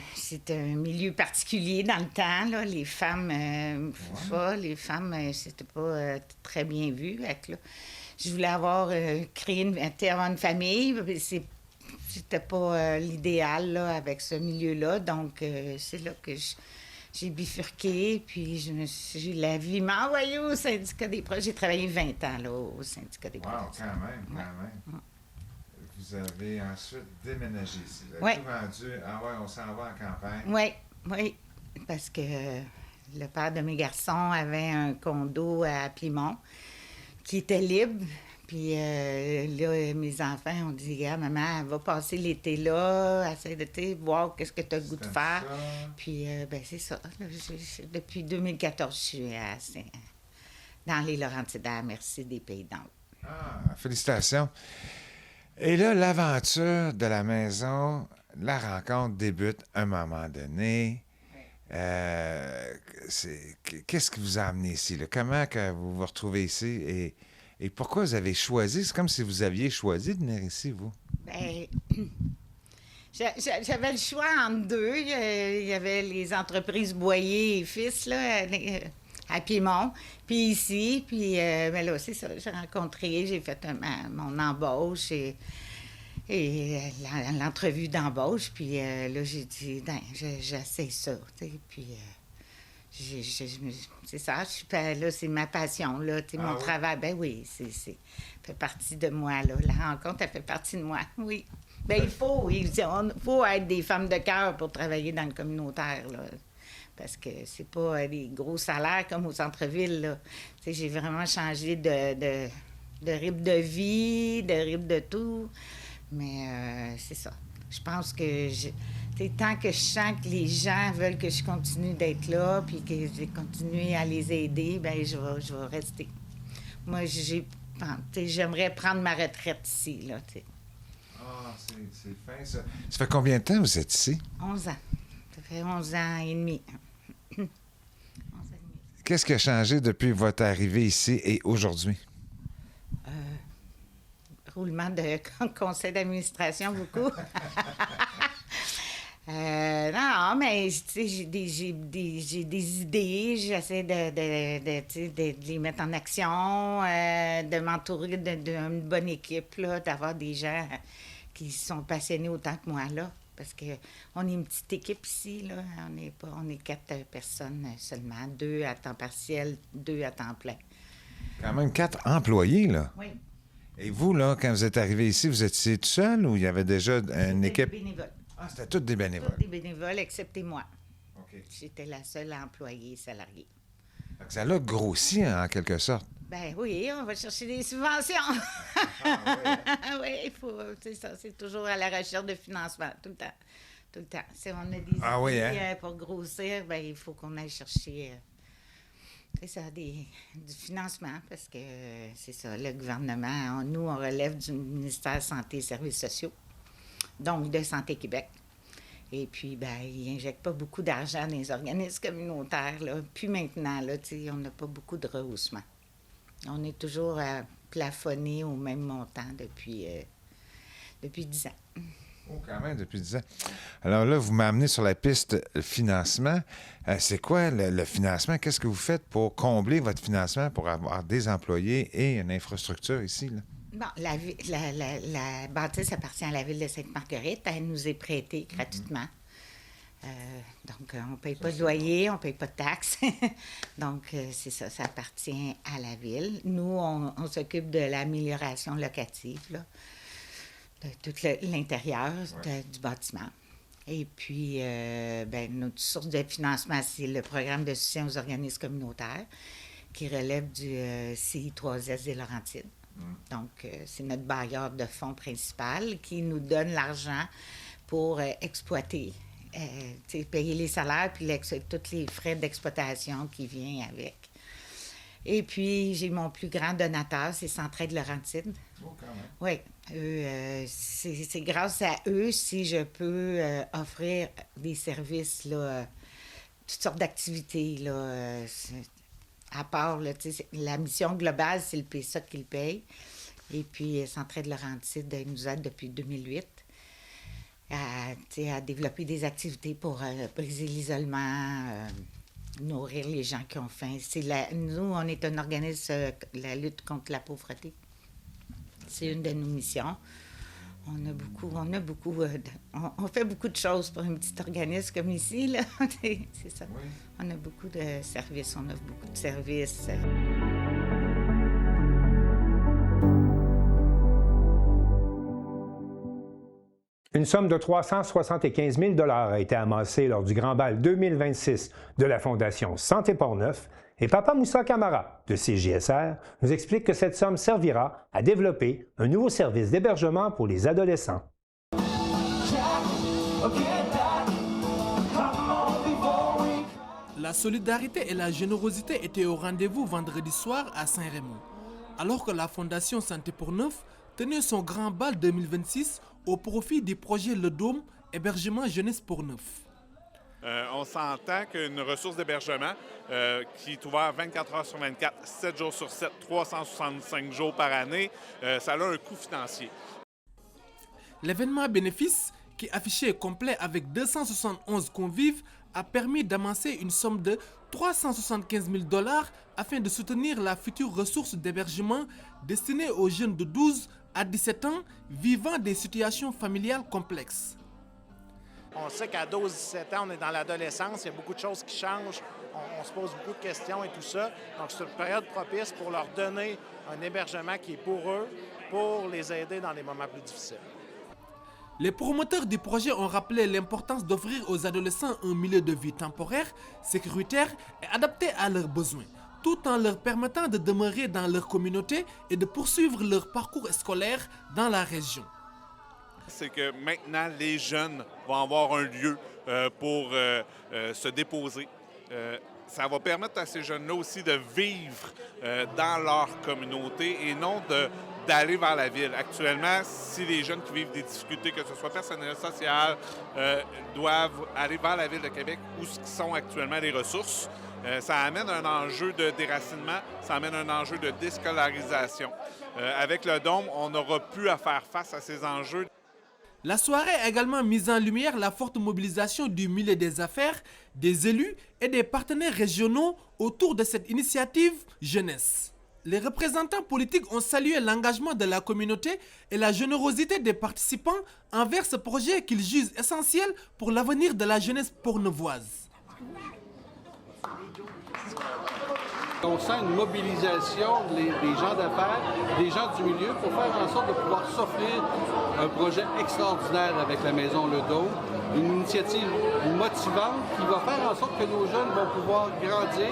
milieu particulier dans le temps, là. Les femmes, c'était pas très bien vu. Là. Je voulais avoir avoir une famille. C'était pas l'idéal, là, avec ce milieu-là. Donc, c'est là que j'ai bifurqué, puis la vie m'a envoyé au syndicat des professeurs. J'ai travaillé 20 ans là, au syndicat des professeurs. Wow, quand même. Vous avez ensuite déménagé ici. Vous avez tout vendu. Ah ouais, on s'en va en campagne. Oui, parce que le père de mes garçons avait un condo à Plimont qui était libre. Puis là, mes enfants ont dit, regarde, maman, elle va passer l'été là, essaie de voir qu'est-ce que tu as le goût de faire. Puis, c'est ça. Depuis 2014, je suis dans les Laurentides, à la merci des Pays d'en haut. Ah, félicitations. Et là, l'aventure de la maison, la rencontre débute à un moment donné. Qu'est-ce qui vous a amené ici? Là? Comment que vous vous retrouvez ici? Et pourquoi vous avez choisi? C'est comme si vous aviez choisi de venir ici, vous. Bien, j'avais le choix entre deux. Il y avait les entreprises Boyer et Fils, là, à Piémont, puis ici. Puis, mais là, c'est ça, j'ai rencontré, j'ai fait mon embauche et l'entrevue d'embauche. Puis là, j'ai dit, j'essaie ça, tu sais, puis... c'est ça, là, c'est ma passion, là, mon travail. Ben oui, ça fait partie de moi, là. La rencontre, elle fait partie de moi, oui. Ben il faut être des femmes de cœur pour travailler dans le communautaire, là. Parce que c'est pas des gros salaires comme au centre-ville, là. Tu sais, j'ai vraiment changé de rythme de vie, de rythme de tout. Mais c'est ça. Je pense que tant que je sens que les gens veulent que je continue d'être là, puis que je vais continuer à les aider, bien, je vais rester. Moi, j'aimerais prendre ma retraite ici, là, tu sais. Ah, c'est fin, ça. Ça fait combien de temps que vous êtes ici? 11 ans. Ça fait 11 ans et demi. 11 ans et demi. Qu'est-ce qui a changé depuis votre arrivée ici et aujourd'hui? Roulement de conseil d'administration, beaucoup. Non, mais j'ai des idées, j'essaie de les mettre en action, de m'entourer d'une bonne équipe, là, d'avoir des gens qui sont passionnés autant que moi, là. Parce qu'on est une petite équipe ici, là. On est 4 personnes seulement, 2 à temps partiel, 2 à temps plein. Quand même 4 employés, là. Oui. Et vous, là, quand vous êtes arrivé ici, vous étiez tout seul ou il y avait déjà une équipe? Des bénévoles. Ah, c'était tous des bénévoles. Tous des bénévoles, excepté moi. OK. J'étais la seule employée salariée. Fait que ça l'a grossi, hein, en quelque sorte. Ben oui, on va chercher des subventions. Oui, il faut, c'est ça, c'est toujours à la recherche de financement, tout le temps. Tout le temps. Si on a des idées pour grossir, ben il faut qu'on aille chercher, c'est ça, du financement, parce que c'est ça, le gouvernement, nous, on relève du ministère Santé et Services sociaux, donc de Santé Québec. Et puis, ben, ils n'injectent pas beaucoup d'argent dans les organismes communautaires, là. Puis maintenant, là, tu sais, on n'a pas beaucoup de rehaussement. On est toujours plafonné au même montant depuis 10 ans. Oh, quand même, depuis 10 ans. Alors là, vous m'amenez sur la piste financement. C'est quoi le financement? Qu'est-ce que vous faites pour combler votre financement pour avoir des employés et une infrastructure ici, là? Bon, la bâtisse appartient à la ville de Sainte-Marguerite. Elle nous est prêtée gratuitement. Donc, on ne paye pas de loyer, on ne paye pas de taxes. Donc, c'est ça, ça appartient à la ville. Nous, on s'occupe de l'amélioration locative, là, de tout l'intérieur du bâtiment. Et puis, notre source de financement, c'est le programme de soutien aux organismes communautaires qui relève du CI3S des Laurentides. Donc, c'est notre bailleur de fonds principal qui nous donne l'argent pour exploiter, payer les salaires puis tous les frais d'exploitation qui viennent avec. Et puis, j'ai mon plus grand donateur, c'est Centraide Laurentides. Oh, quand même. Oui. C'est grâce à eux si je peux offrir des services, là, toutes sortes d'activités, là, à part, là, la mission globale, c'est le PSA qui le paye. Et puis, Centraide Laurentides nous aide depuis 2008 à développer des activités pour briser l'isolement, nourrir les gens qui ont faim. Nous, on est un organisme, la lutte contre la pauvreté. C'est une de nos missions. On fait beaucoup de choses pour un petit organisme comme ici, là. C'est ça. Oui. On a beaucoup de services, on offre beaucoup de services. Une somme de 375 000 a été amassée lors du Grand Bal 2026 de la Fondation Santé Portneuf et Papa Moussa Camara de CJSR nous explique que cette somme servira à développer un nouveau service d'hébergement pour les adolescents. La solidarité et la générosité étaient au rendez-vous vendredi soir à Saint-Raymond, alors que la Fondation Santé Portneuf tenait son Grand Bal 2026 au profit du projet Le Dôme, hébergement jeunesse Portneuf. On s'entend qu'une ressource d'hébergement qui est ouverte 24 heures sur 24, 7 jours sur 7, 365 jours par année, ça a un coût financier. L'événement bénéfice, qui affichait complet avec 271 convives, a permis d'amasser une somme de 375 000 $ afin de soutenir la future ressource d'hébergement destinée aux jeunes de 12 à 17 ans vivant des situations familiales complexes. On sait qu'à 12-17 ans, on est dans l'adolescence, il y a beaucoup de choses qui changent, on se pose beaucoup de questions et tout ça. Donc, c'est une période propice pour leur donner un hébergement qui est pour eux, pour les aider dans les moments plus difficiles. Les promoteurs du projet ont rappelé l'importance d'offrir aux adolescents un milieu de vie temporaire, sécuritaire et adapté à leurs besoins, tout en leur permettant de demeurer dans leur communauté et de poursuivre leur parcours scolaire dans la région. C'est que maintenant, les jeunes vont avoir un lieu pour se déposer. Ça va permettre à ces jeunes-là aussi de vivre dans leur communauté et non d'aller vers la ville. Actuellement, si les jeunes qui vivent des difficultés, que ce soit personnelles, sociales, doivent aller vers la ville de Québec où sont actuellement les ressources, ça amène un enjeu de déracinement, ça amène un enjeu de déscolarisation. Avec le Dôme, on n'aura plus à faire face à ces enjeux. La soirée a également mis en lumière la forte mobilisation du milieu des affaires, des élus et des partenaires régionaux autour de cette initiative jeunesse. Les représentants politiques ont salué l'engagement de la communauté et la générosité des participants envers ce projet qu'ils jugent essentiel pour l'avenir de la jeunesse pornevoise. On sent une mobilisation des gens d'affaires, des gens du milieu pour faire en sorte de pouvoir s'offrir un projet extraordinaire avec la Maison Le Dôme, une initiative motivante qui va faire en sorte que nos jeunes vont pouvoir grandir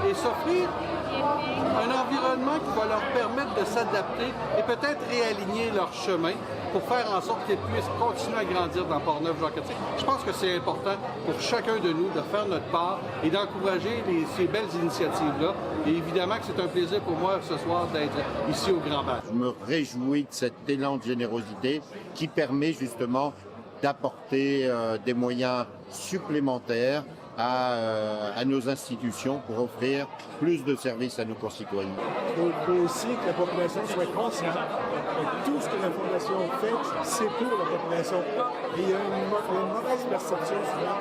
et s'offrir un environnement qui va leur permettre de s'adapter et peut-être réaligner leur chemin pour faire en sorte qu'ils puissent continuer à grandir dans Portneuf-Jacques-Cartier. Je pense que c'est important pour chacun de nous de faire notre part et d'encourager ces belles initiatives-là. Et évidemment que c'est un plaisir pour moi ce soir d'être ici au Grand Bar. Je me réjouis de cet élan de générosité qui permet justement d'apporter des moyens supplémentaires à nos institutions pour offrir plus de services à nos concitoyens. Il faut aussi que la population soit consciente que tout ce que la Fondation fait, c'est pour la population. Et il y a une mauvaise perception souvent.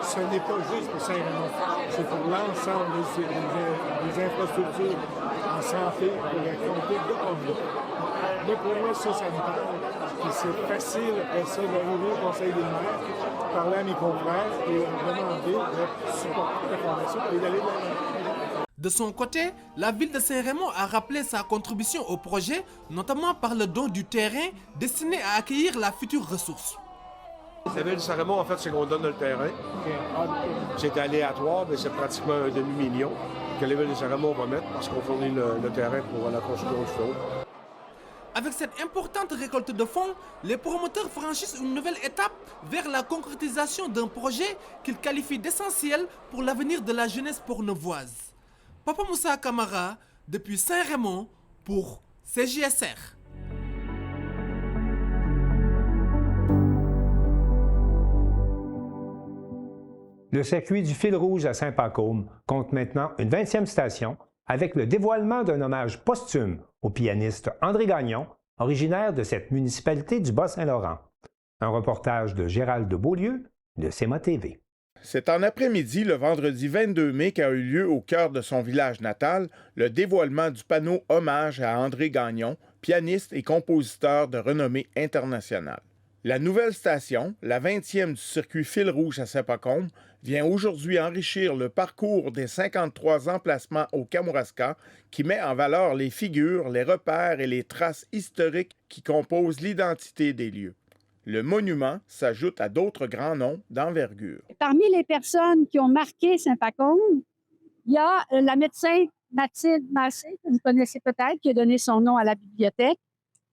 Ce n'est pas juste pour Saint-Raymond, c'est pour l'ensemble des infrastructures en santé, pour la communauté de Portneuf. Mais pour moi, ça me parle. Puis c'est facile après ça d'arriver au Conseil des maires, parler à mes confrères et demander de supporter la Fondation et d'aller de l'avant. De son côté, la ville de Saint-Raymond a rappelé sa contribution au projet, notamment par le don du terrain destiné à accueillir la future ressource. La ville de Saint-Raymond, en fait, c'est qu'on donne le terrain. C'est aléatoire, mais c'est pratiquement un demi-million que la ville de Saint-Raymond va mettre parce qu'on fournit le terrain pour la construction du flot. Avec cette importante récolte de fonds, les promoteurs franchissent une nouvelle étape vers la concrétisation d'un projet qu'ils qualifient d'essentiel pour l'avenir de la jeunesse portneuvoise. Papa Moussa Camara, depuis Saint-Raymond, pour CJSR. Le circuit du fil rouge à Saint-Pacôme compte maintenant une 20e station avec le dévoilement d'un hommage posthume au pianiste André Gagnon, originaire de cette municipalité du Bas-Saint-Laurent. Un reportage de Gérald de Beaulieu de CEMA TV. C'est en après-midi, le vendredi 22 mai, qu'a eu lieu au cœur de son village natal le dévoilement du panneau hommage à André Gagnon, pianiste et compositeur de renommée internationale. La nouvelle station, la 20e du circuit fil rouge à Saint-Pacôme, vient aujourd'hui enrichir le parcours des 53 emplacements au Kamouraska qui met en valeur les figures, les repères et les traces historiques qui composent l'identité des lieux. Le monument s'ajoute à d'autres grands noms d'envergure. Parmi les personnes qui ont marqué Saint-Pacôme, il y a la médecin Mathilde Massé, que vous connaissez peut-être, qui a donné son nom à la bibliothèque.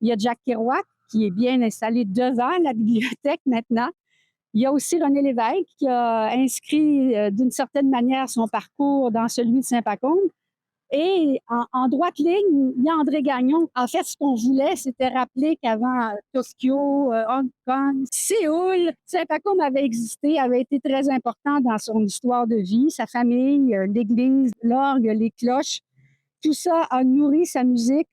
Il y a Jack Kerouac, qui est bien installé devant la bibliothèque maintenant. Il y a aussi René Lévesque, qui a inscrit d'une certaine manière son parcours dans celui de Saint-Pacôme. Et en droite ligne, il y a André Gagnon. En fait, ce qu'on voulait, c'était rappeler qu'avant Tokyo, Hong Kong, Séoul, Saint-Pacôme avait existé, avait été très important dans son histoire de vie, sa famille, l'église, l'orgue, les cloches. Tout ça a nourri sa musique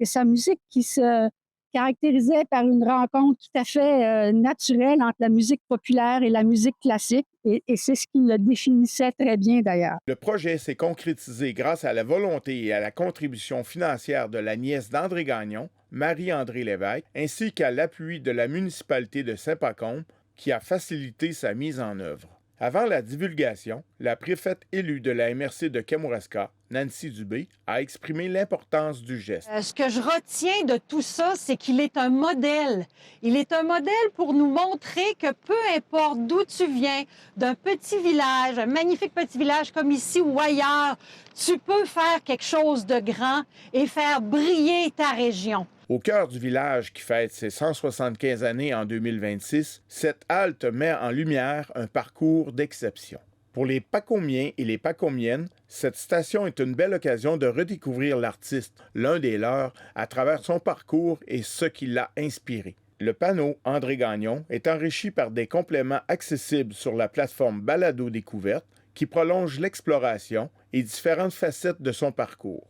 qui se caractérisait par une rencontre tout à fait naturelle entre la musique populaire et la musique classique. Et c'est ce qui le définissait très bien, d'ailleurs. Le projet s'est concrétisé grâce à la volonté et à la contribution financière de la nièce d'André Gagnon, Marie-André Lévesque, ainsi qu'à l'appui de la municipalité de Saint-Pacôme, qui a facilité sa mise en œuvre. Avant la divulgation, la préfète élue de la MRC de Kamouraska, Nancy Dubé, a exprimé l'importance du geste. Ce que je retiens de tout ça, c'est qu'il est un modèle. Il est un modèle pour nous montrer que peu importe d'où tu viens, d'un petit village, un magnifique petit village comme ici ou ailleurs, tu peux faire quelque chose de grand et faire briller ta région. Au cœur du village qui fête ses 175 années en 2026, cette halte met en lumière un parcours d'exception. Pour les Pacomiens et les Pacomiennes, cette station est une belle occasion de redécouvrir l'artiste, l'un des leurs, à travers son parcours et ce qui l'a inspiré. Le panneau André Gagnon est enrichi par des compléments accessibles sur la plateforme Balado Découverte qui prolonge l'exploration et différentes facettes de son parcours.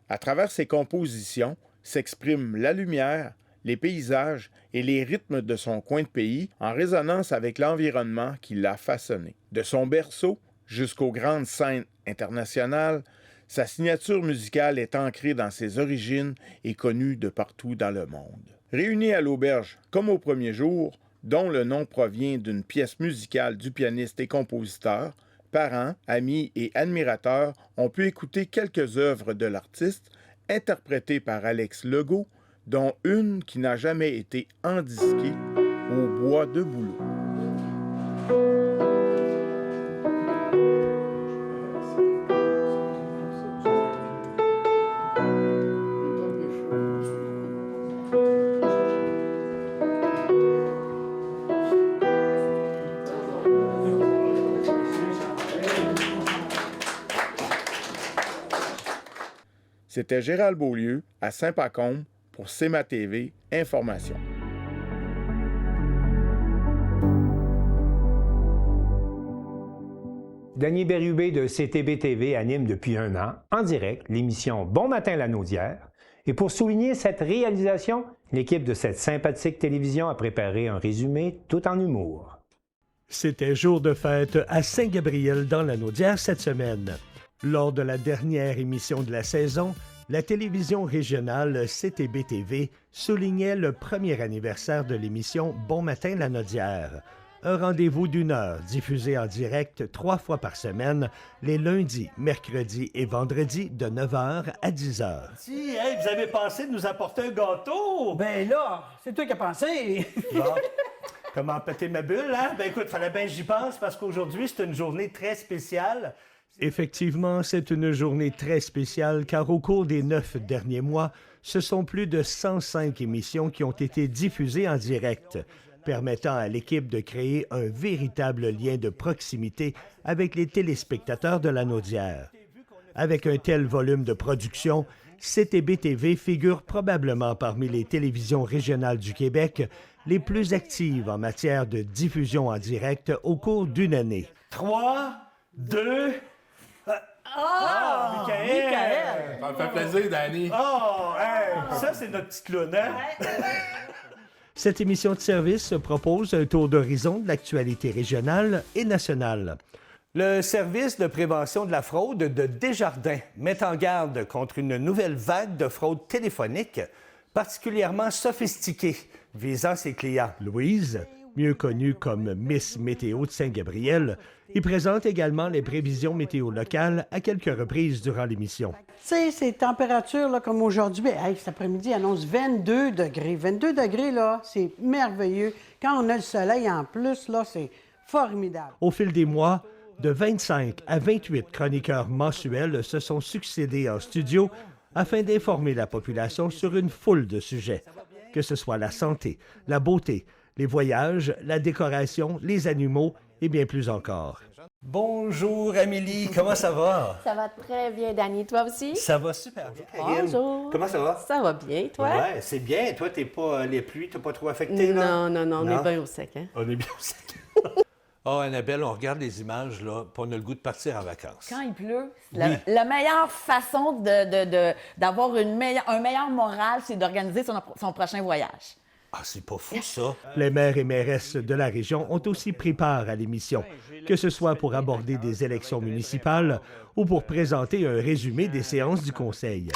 À travers ses compositions s'expriment la lumière, les paysages et les rythmes de son coin de pays en résonance avec l'environnement qui l'a façonné. De son berceau jusqu'aux grandes scènes internationales, sa signature musicale est ancrée dans ses origines et connue de partout dans le monde. Réunis à l'auberge comme au premier jour, dont le nom provient d'une pièce musicale du pianiste et compositeur, parents, amis et admirateurs ont pu écouter quelques œuvres de l'artiste interprétées par Alex Legault, dont une qui n'a jamais été endisquée, Au bois de bouleau. C'était Gérald Beaulieu à Saint-Pacôme pour CEMA TV Information. Denis Bérubé de CTB-TV anime depuis 1 an, en direct, l'émission Bon matin Lanaudière. Et pour souligner cette réalisation, l'équipe de cette sympathique télévision a préparé un résumé tout en humour. C'était jour de fête à Saint-Gabriel dans Lanaudière cette semaine. Lors de la dernière émission de la saison, la télévision régionale CTB-TV soulignait le premier anniversaire de l'émission Bon matin Lanaudière. Un rendez-vous d'1 heure diffusé en direct 3 fois par semaine, les lundis, mercredis et vendredis de 9h à 10h. Si, hey, vous avez pensé de nous apporter un gâteau? Ben là, c'est toi qui as pensé. Bon. Comment péter ma bulle, hein? Ben écoute, fallait bien que j'y pense parce qu'aujourd'hui, c'est une journée très spéciale. Effectivement, c'est une journée très spéciale car au cours des 9 derniers mois, ce sont plus de 105 émissions qui ont été diffusées en direct, permettant à l'équipe de créer un véritable lien de proximité avec les téléspectateurs de Lanaudière. Avec un tel volume de production, CTB-TV figure probablement parmi les télévisions régionales du Québec les plus actives en matière de diffusion en direct au cours d'une année. 3, 2... Michael! Ça me fait plaisir, Danny. Oh, hey, ça, c'est notre petite clown, hein? Cette émission de service propose un tour d'horizon de l'actualité régionale et nationale. Le service de prévention de la fraude de Desjardins met en garde contre une nouvelle vague de fraude téléphonique particulièrement sophistiquée visant ses clients. Louise, mieux connue comme Miss Météo de Saint-Gabriel, y présente également les prévisions météo locales à quelques reprises durant l'émission. Tu sais, ces températures là, comme aujourd'hui, hey, cet après-midi annonce 22 degrés. 22 degrés, là, c'est merveilleux. Quand on a le soleil en plus, là, c'est formidable. Au fil des mois, de 25 à 28 chroniqueurs mensuels se sont succédés en studio afin d'informer la population sur une foule de sujets, que ce soit la santé, la beauté, les voyages, la décoration, les animaux et bien plus encore. Bonjour Amélie, comment ça va? Ça va très bien, Danny. Toi aussi? Ça va super bien. Bonjour. Comment ça va? Ça va bien, toi? Ouais, c'est bien. Toi, t'es pas les pluies, t'es pas trop affecté, là? Non, on est bien au sec, hein? On est bien au sec. Oh, Annabelle, on regarde les images, là, puis on a le goût de partir en vacances. Quand il pleut, la meilleure façon d'avoir un meilleur moral, c'est d'organiser son prochain voyage. Ah, c'est pas fou, ça. Les maires et mairesses de la région ont aussi pris part à l'émission, que ce soit pour aborder des élections municipales ou pour présenter un résumé des séances du Conseil.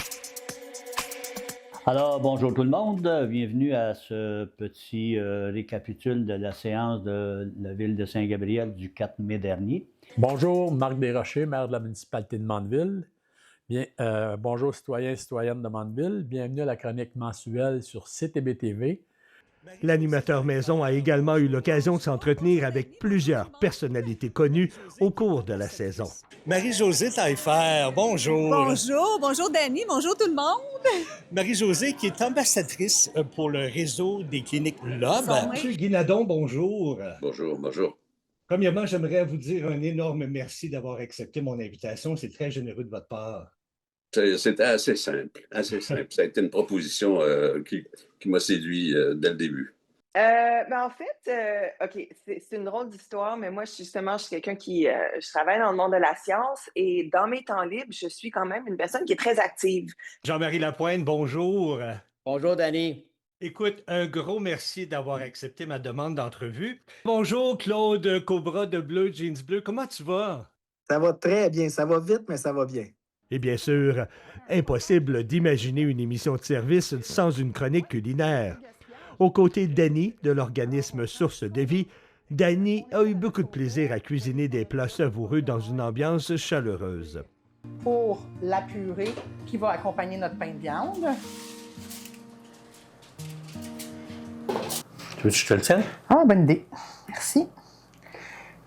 Alors, bonjour tout le monde. Bienvenue à ce petit récapitule de la séance de la ville de Saint-Gabriel du 4 mai dernier. Bonjour, Marc Desrochers, maire de la municipalité de Mandeville. Bonjour citoyens et citoyennes de Mandeville. Bienvenue à la chronique mensuelle sur CTB-TV. L'animateur maison a également eu l'occasion de s'entretenir avec plusieurs personnalités connues au cours de la saison. Marie-Josée Taillefer, bonjour. Bonjour Danny, bonjour tout le monde. Marie-Josée qui est ambassadrice pour le réseau des cliniques Lob. Monsieur Guinadon, bonjour. Bonjour. Premièrement, j'aimerais vous dire un énorme merci d'avoir accepté mon invitation. C'est très généreux de votre part. C'était assez simple. Ça a été une proposition qui m'a séduit dès le début. En fait, OK, c'est une drôle d'histoire, mais moi, je suis quelqu'un je travaille dans le monde de la science et dans mes temps libres, je suis quand même une personne qui est très active. Jean-Marie Lapointe, bonjour. Bonjour, Danny. Écoute, un gros merci d'avoir accepté ma demande d'entrevue. Bonjour, Claude Cobra de Bleu Jeans Bleu. Comment tu vas? Ça va très bien. Ça va vite, mais ça va bien. Et bien sûr, impossible d'imaginer une émission de service sans une chronique culinaire. Aux côtés d'Annie, de l'organisme Source de Vie, Danny a eu beaucoup de plaisir à cuisiner des plats savoureux dans une ambiance chaleureuse. Pour la purée qui va accompagner notre pain de viande. Tu veux que je te le tienne? Ah, bonne idée. Merci.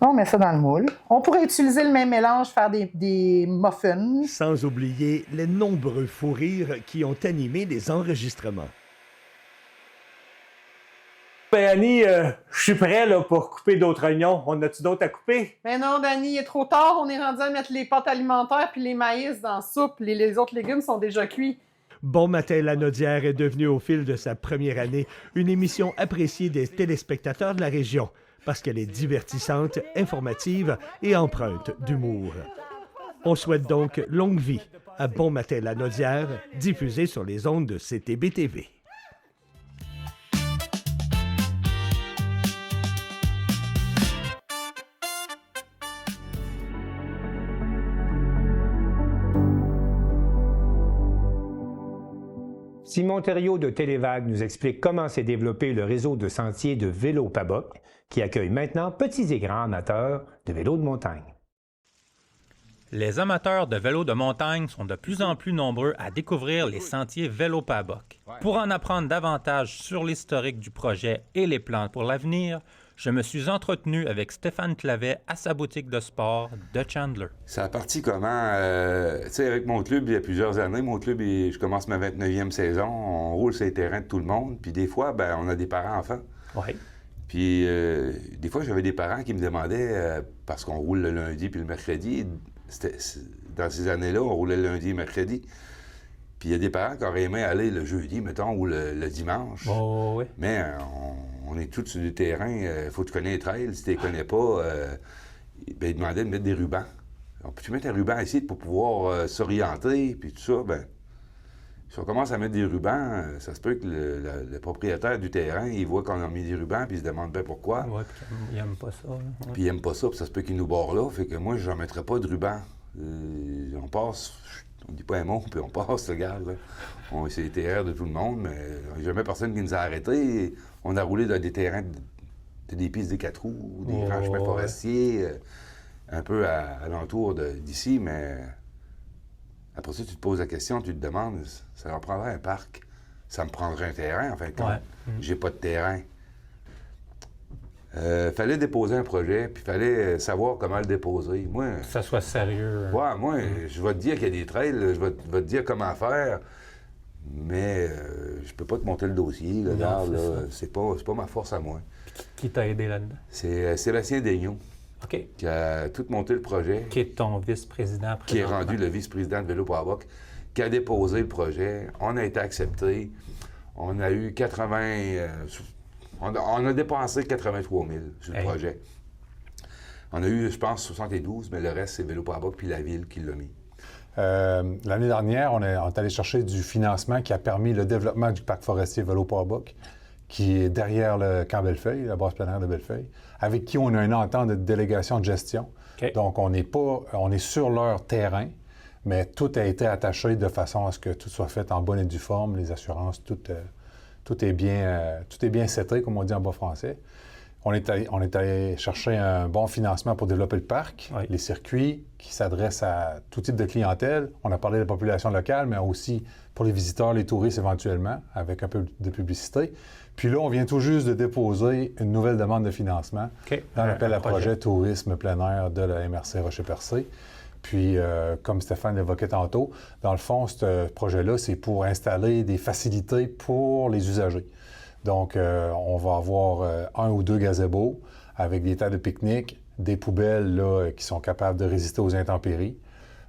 On met ça dans le moule. On pourrait utiliser le même mélange, faire des muffins. Sans oublier les nombreux fous rires qui ont animé les enregistrements. Ben Annie, je suis prêt là, pour couper d'autres oignons. On a-tu d'autres à couper? Mais non, Danny, il est trop tard. On est rendu à mettre les pâtes alimentaires puis les maïs dans la soupe. Les autres légumes sont déjà cuits. Bon Matin Lanaudière est devenue au fil de sa première année une émission appréciée des téléspectateurs de la région parce qu'elle est divertissante, informative et empreinte d'humour. On souhaite donc longue vie à Bon Matin Lanaudière, diffusé sur les ondes de CTB-TV. Simon Thériault de Télévague nous explique comment s'est développé le réseau de sentiers de vélo PABOC, qui accueille maintenant petits et grands amateurs de vélos de montagne. Les amateurs de vélos de montagne sont de plus en plus nombreux à découvrir les sentiers Vélo PABOC. Pour en apprendre davantage sur l'historique du projet et les plans pour l'avenir, je me suis entretenu avec Stéphane Clavet à sa boutique de sport de Chandler. Ça a parti comment? Tu sais, avec mon club, il y a plusieurs années, je commence ma 29e saison, on roule sur les terrains de tout le monde, puis des fois, on a des parents enfants. Oui. Puis des fois, j'avais des parents qui me demandaient, parce qu'on roule le lundi puis le mercredi, dans ces années-là, on roulait le lundi et le mercredi. Puis il y a des parents qui auraient aimé aller le jeudi, mettons, ou le dimanche. Oh, oui. Mais on est tous sur du terrain, il faut que tu connais les trails. Si tu les connais pas, ils demandaient de mettre des rubans. On peut-tu mettre un ruban ici pour pouvoir s'orienter, puis tout ça? Si on commence à mettre des rubans, ça se peut que le propriétaire du terrain, il voit qu'on a mis des rubans, puis il se demande pourquoi. Oui, puis il n'aime pas ça. Ouais. Puis il n'aime pas ça, puis ça se peut qu'il nous barre là. Fait que moi, je n'en mettrais pas de ruban. On passe, on dit pas un mot, puis on passe, regarde. Là. C'est les terrains de tout le monde, mais il n'y a jamais personne qui nous a arrêtés. On a roulé dans des terrains, des pistes des 4 roues, des grands chemins forestiers, un peu à l'entour d'ici, mais après ça, tu te poses la question, tu te demandes, ça en prendrait un parc. Ça me prendrait un terrain, en fin de compte. J'ai pas de terrain. Fallait déposer un projet, puis fallait savoir comment le déposer. Moi, que ça soit sérieux. Ouais, moi, je vais te dire qu'il y a des trails, je vais te dire comment faire, mais je peux pas te monter le dossier. Là, regarde, c'est pas ma force à moi. Qui t'a aidé là-dedans? C'est Sébastien Daigneault. OK. Qui a tout monté le projet. Qui est ton vice-président présentement. Qui est rendu le vice-président de Vélo PABOC, qui a déposé le projet. On a été accepté. On a eu 80... On a dépensé 83 000 sur le projet. On a eu, je pense, 72, mais le reste, c'est Vélo PABOC puis la ville qui l'a mis. L'année dernière, on est allé chercher du financement qui a permis le développement du parc forestier Vélo PABOC, qui est derrière le camp Bellefeuille, la base plein air de Bellefeuille, avec qui on a une entente de délégation de gestion. Okay. Donc, on est sur leur terrain, mais tout a été attaché de façon à ce que tout soit fait en bonne et due forme, les assurances, tout est bien seté, comme on dit en bas français. On est allé chercher un bon financement pour développer le parc, les circuits qui s'adressent à tout type de clientèle. On a parlé de la population locale, mais aussi pour les visiteurs, les touristes éventuellement, avec un peu de publicité. Puis là, on vient tout juste de déposer une nouvelle demande de financement dans l'appel à projet tourisme plein air de la MRC Rocher-Percé. Puis, comme Stéphane l'évoquait tantôt, dans le fond, ce projet-là, c'est pour installer des facilités pour les usagers. Donc, on va avoir 1 ou 2 gazebos avec des tables de pique-nique, des poubelles là, qui sont capables de résister aux intempéries.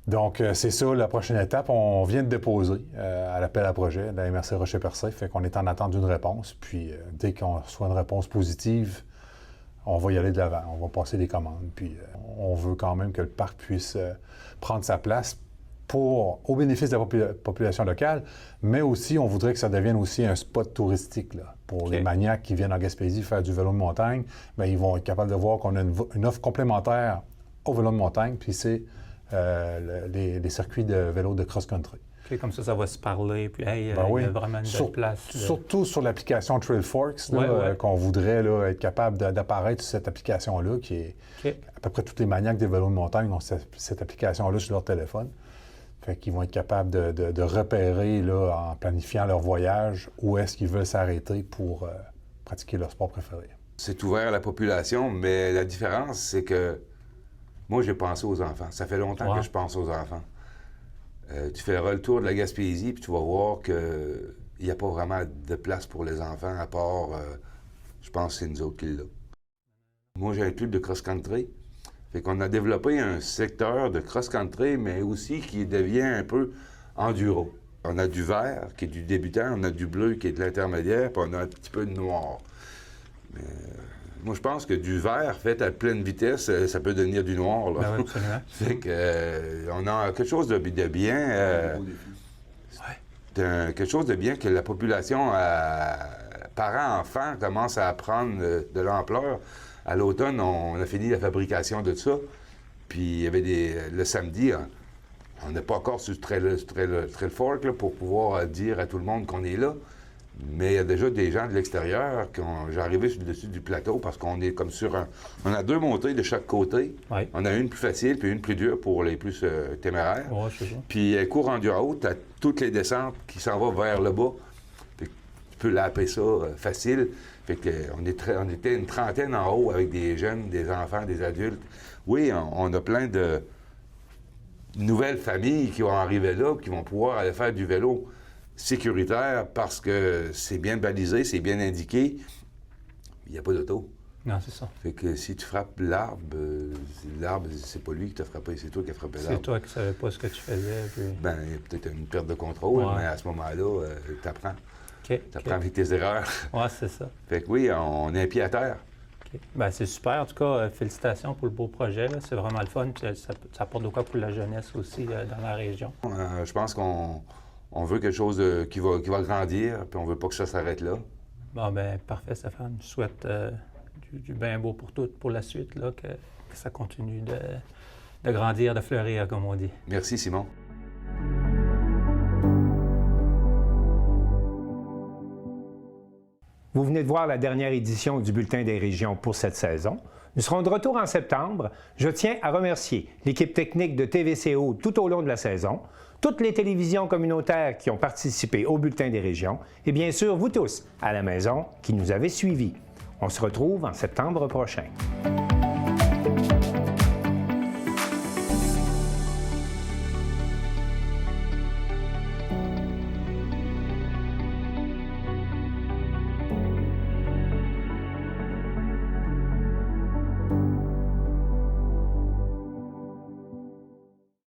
Donc, c'est ça la prochaine étape. On vient de déposer à l'appel à projet de la MRC Rocher-Percé, fait qu'on est en attente d'une réponse. Puis, dès qu'on reçoit une réponse positive, on va y aller de l'avant, on va passer les commandes. Puis, on veut quand même que le parc puisse prendre sa place au bénéfice de la population locale, mais aussi, on voudrait que ça devienne aussi un spot touristique là, pour les maniaques qui viennent en Gaspésie faire du vélo de montagne. Bien, ils vont être capables de voir qu'on a une offre complémentaire au vélo de montagne, puis c'est les circuits de vélo de cross-country. Okay, comme ça va se parler, puis hey, il y a vraiment une belle place. Surtout sur l'application Trailforks, qu'on voudrait là, être capable d'apparaître sur cette application-là, qui est à peu près tous les maniaques des vélos de montagne ont cette application-là sur leur téléphone. Fait qu'ils vont être capables de repérer, là, en planifiant leur voyage, où est-ce qu'ils veulent s'arrêter pour pratiquer leur sport préféré. C'est ouvert à la population, mais la différence, c'est que moi, j'ai pensé aux enfants. Ça fait longtemps que je pense aux enfants. Tu feras le tour de la Gaspésie, puis tu vas voir qu'il n'y a pas vraiment de place pour les enfants, à part, je pense que c'est nous autres qui l'avons. Moi, j'ai un club de cross-country. Fait qu'on a développé un secteur de cross-country, mais aussi qui devient un peu enduro. On a du vert, qui est du débutant, on a du bleu, qui est de l'intermédiaire, puis on a un petit peu de noir. Mais, moi, je pense que du vert fait à pleine vitesse, ça peut devenir du noir. Là. Ben oui, absolument. Fait que, on a quelque chose de bien... quelque chose de bien que la population, parents-enfants, commence à prendre de l'ampleur. À l'automne, on a fini la fabrication de ça. Puis il y avait le samedi, on n'est pas encore sur Trailfork là, pour pouvoir dire à tout le monde qu'on est là. Mais il y a déjà des gens de l'extérieur qui ont... J'ai arrivé sur le dessus du plateau parce qu'on est comme sur un... On a 2 montées de chaque côté. Oui. On a une plus facile puis une plus dure pour les plus téméraires. Oui, c'est ça. Puis courant du haut, tu as toutes les descentes qui s'en vont vers le bas. Puis tu peux lapper ça facile. Fait qu'on était une trentaine en haut avec des jeunes, des enfants, des adultes. Oui, on a plein de nouvelles familles qui vont arriver là, qui vont pouvoir aller faire du vélo sécuritaire parce que c'est bien balisé, c'est bien indiqué. Il n'y a pas d'auto. Non, c'est ça. Fait que si tu frappes l'arbre, c'est pas lui qui t'a frappé, c'est toi qui as frappé l'arbre. C'est toi qui ne savais pas ce que tu faisais. Puis... Ben, il y a peut-être une perte de contrôle, mais à ce moment-là, tu apprends. Tu apprends avec tes erreurs. Oui, c'est ça. Fait que oui, on est un pied à terre. Okay. Ben, c'est super. En tout cas, félicitations pour le beau projet. Là. C'est vraiment le fun. Ça apporte de quoi pour la jeunesse aussi dans la région. Je pense qu'on veut quelque chose qui va grandir, puis on veut pas que ça s'arrête là. Bon, ben parfait, Stéphane. Je souhaite du bien beau pour la suite, là, que ça continue de grandir, de fleurir, comme on dit. Merci, Simon. Vous venez de voir la dernière édition du Bulletin des régions pour cette saison. Nous serons de retour en septembre. Je tiens à remercier l'équipe technique de TVCO tout au long de la saison, toutes les télévisions communautaires qui ont participé au Bulletin des régions et bien sûr vous tous à la maison qui nous avez suivis. On se retrouve en septembre prochain.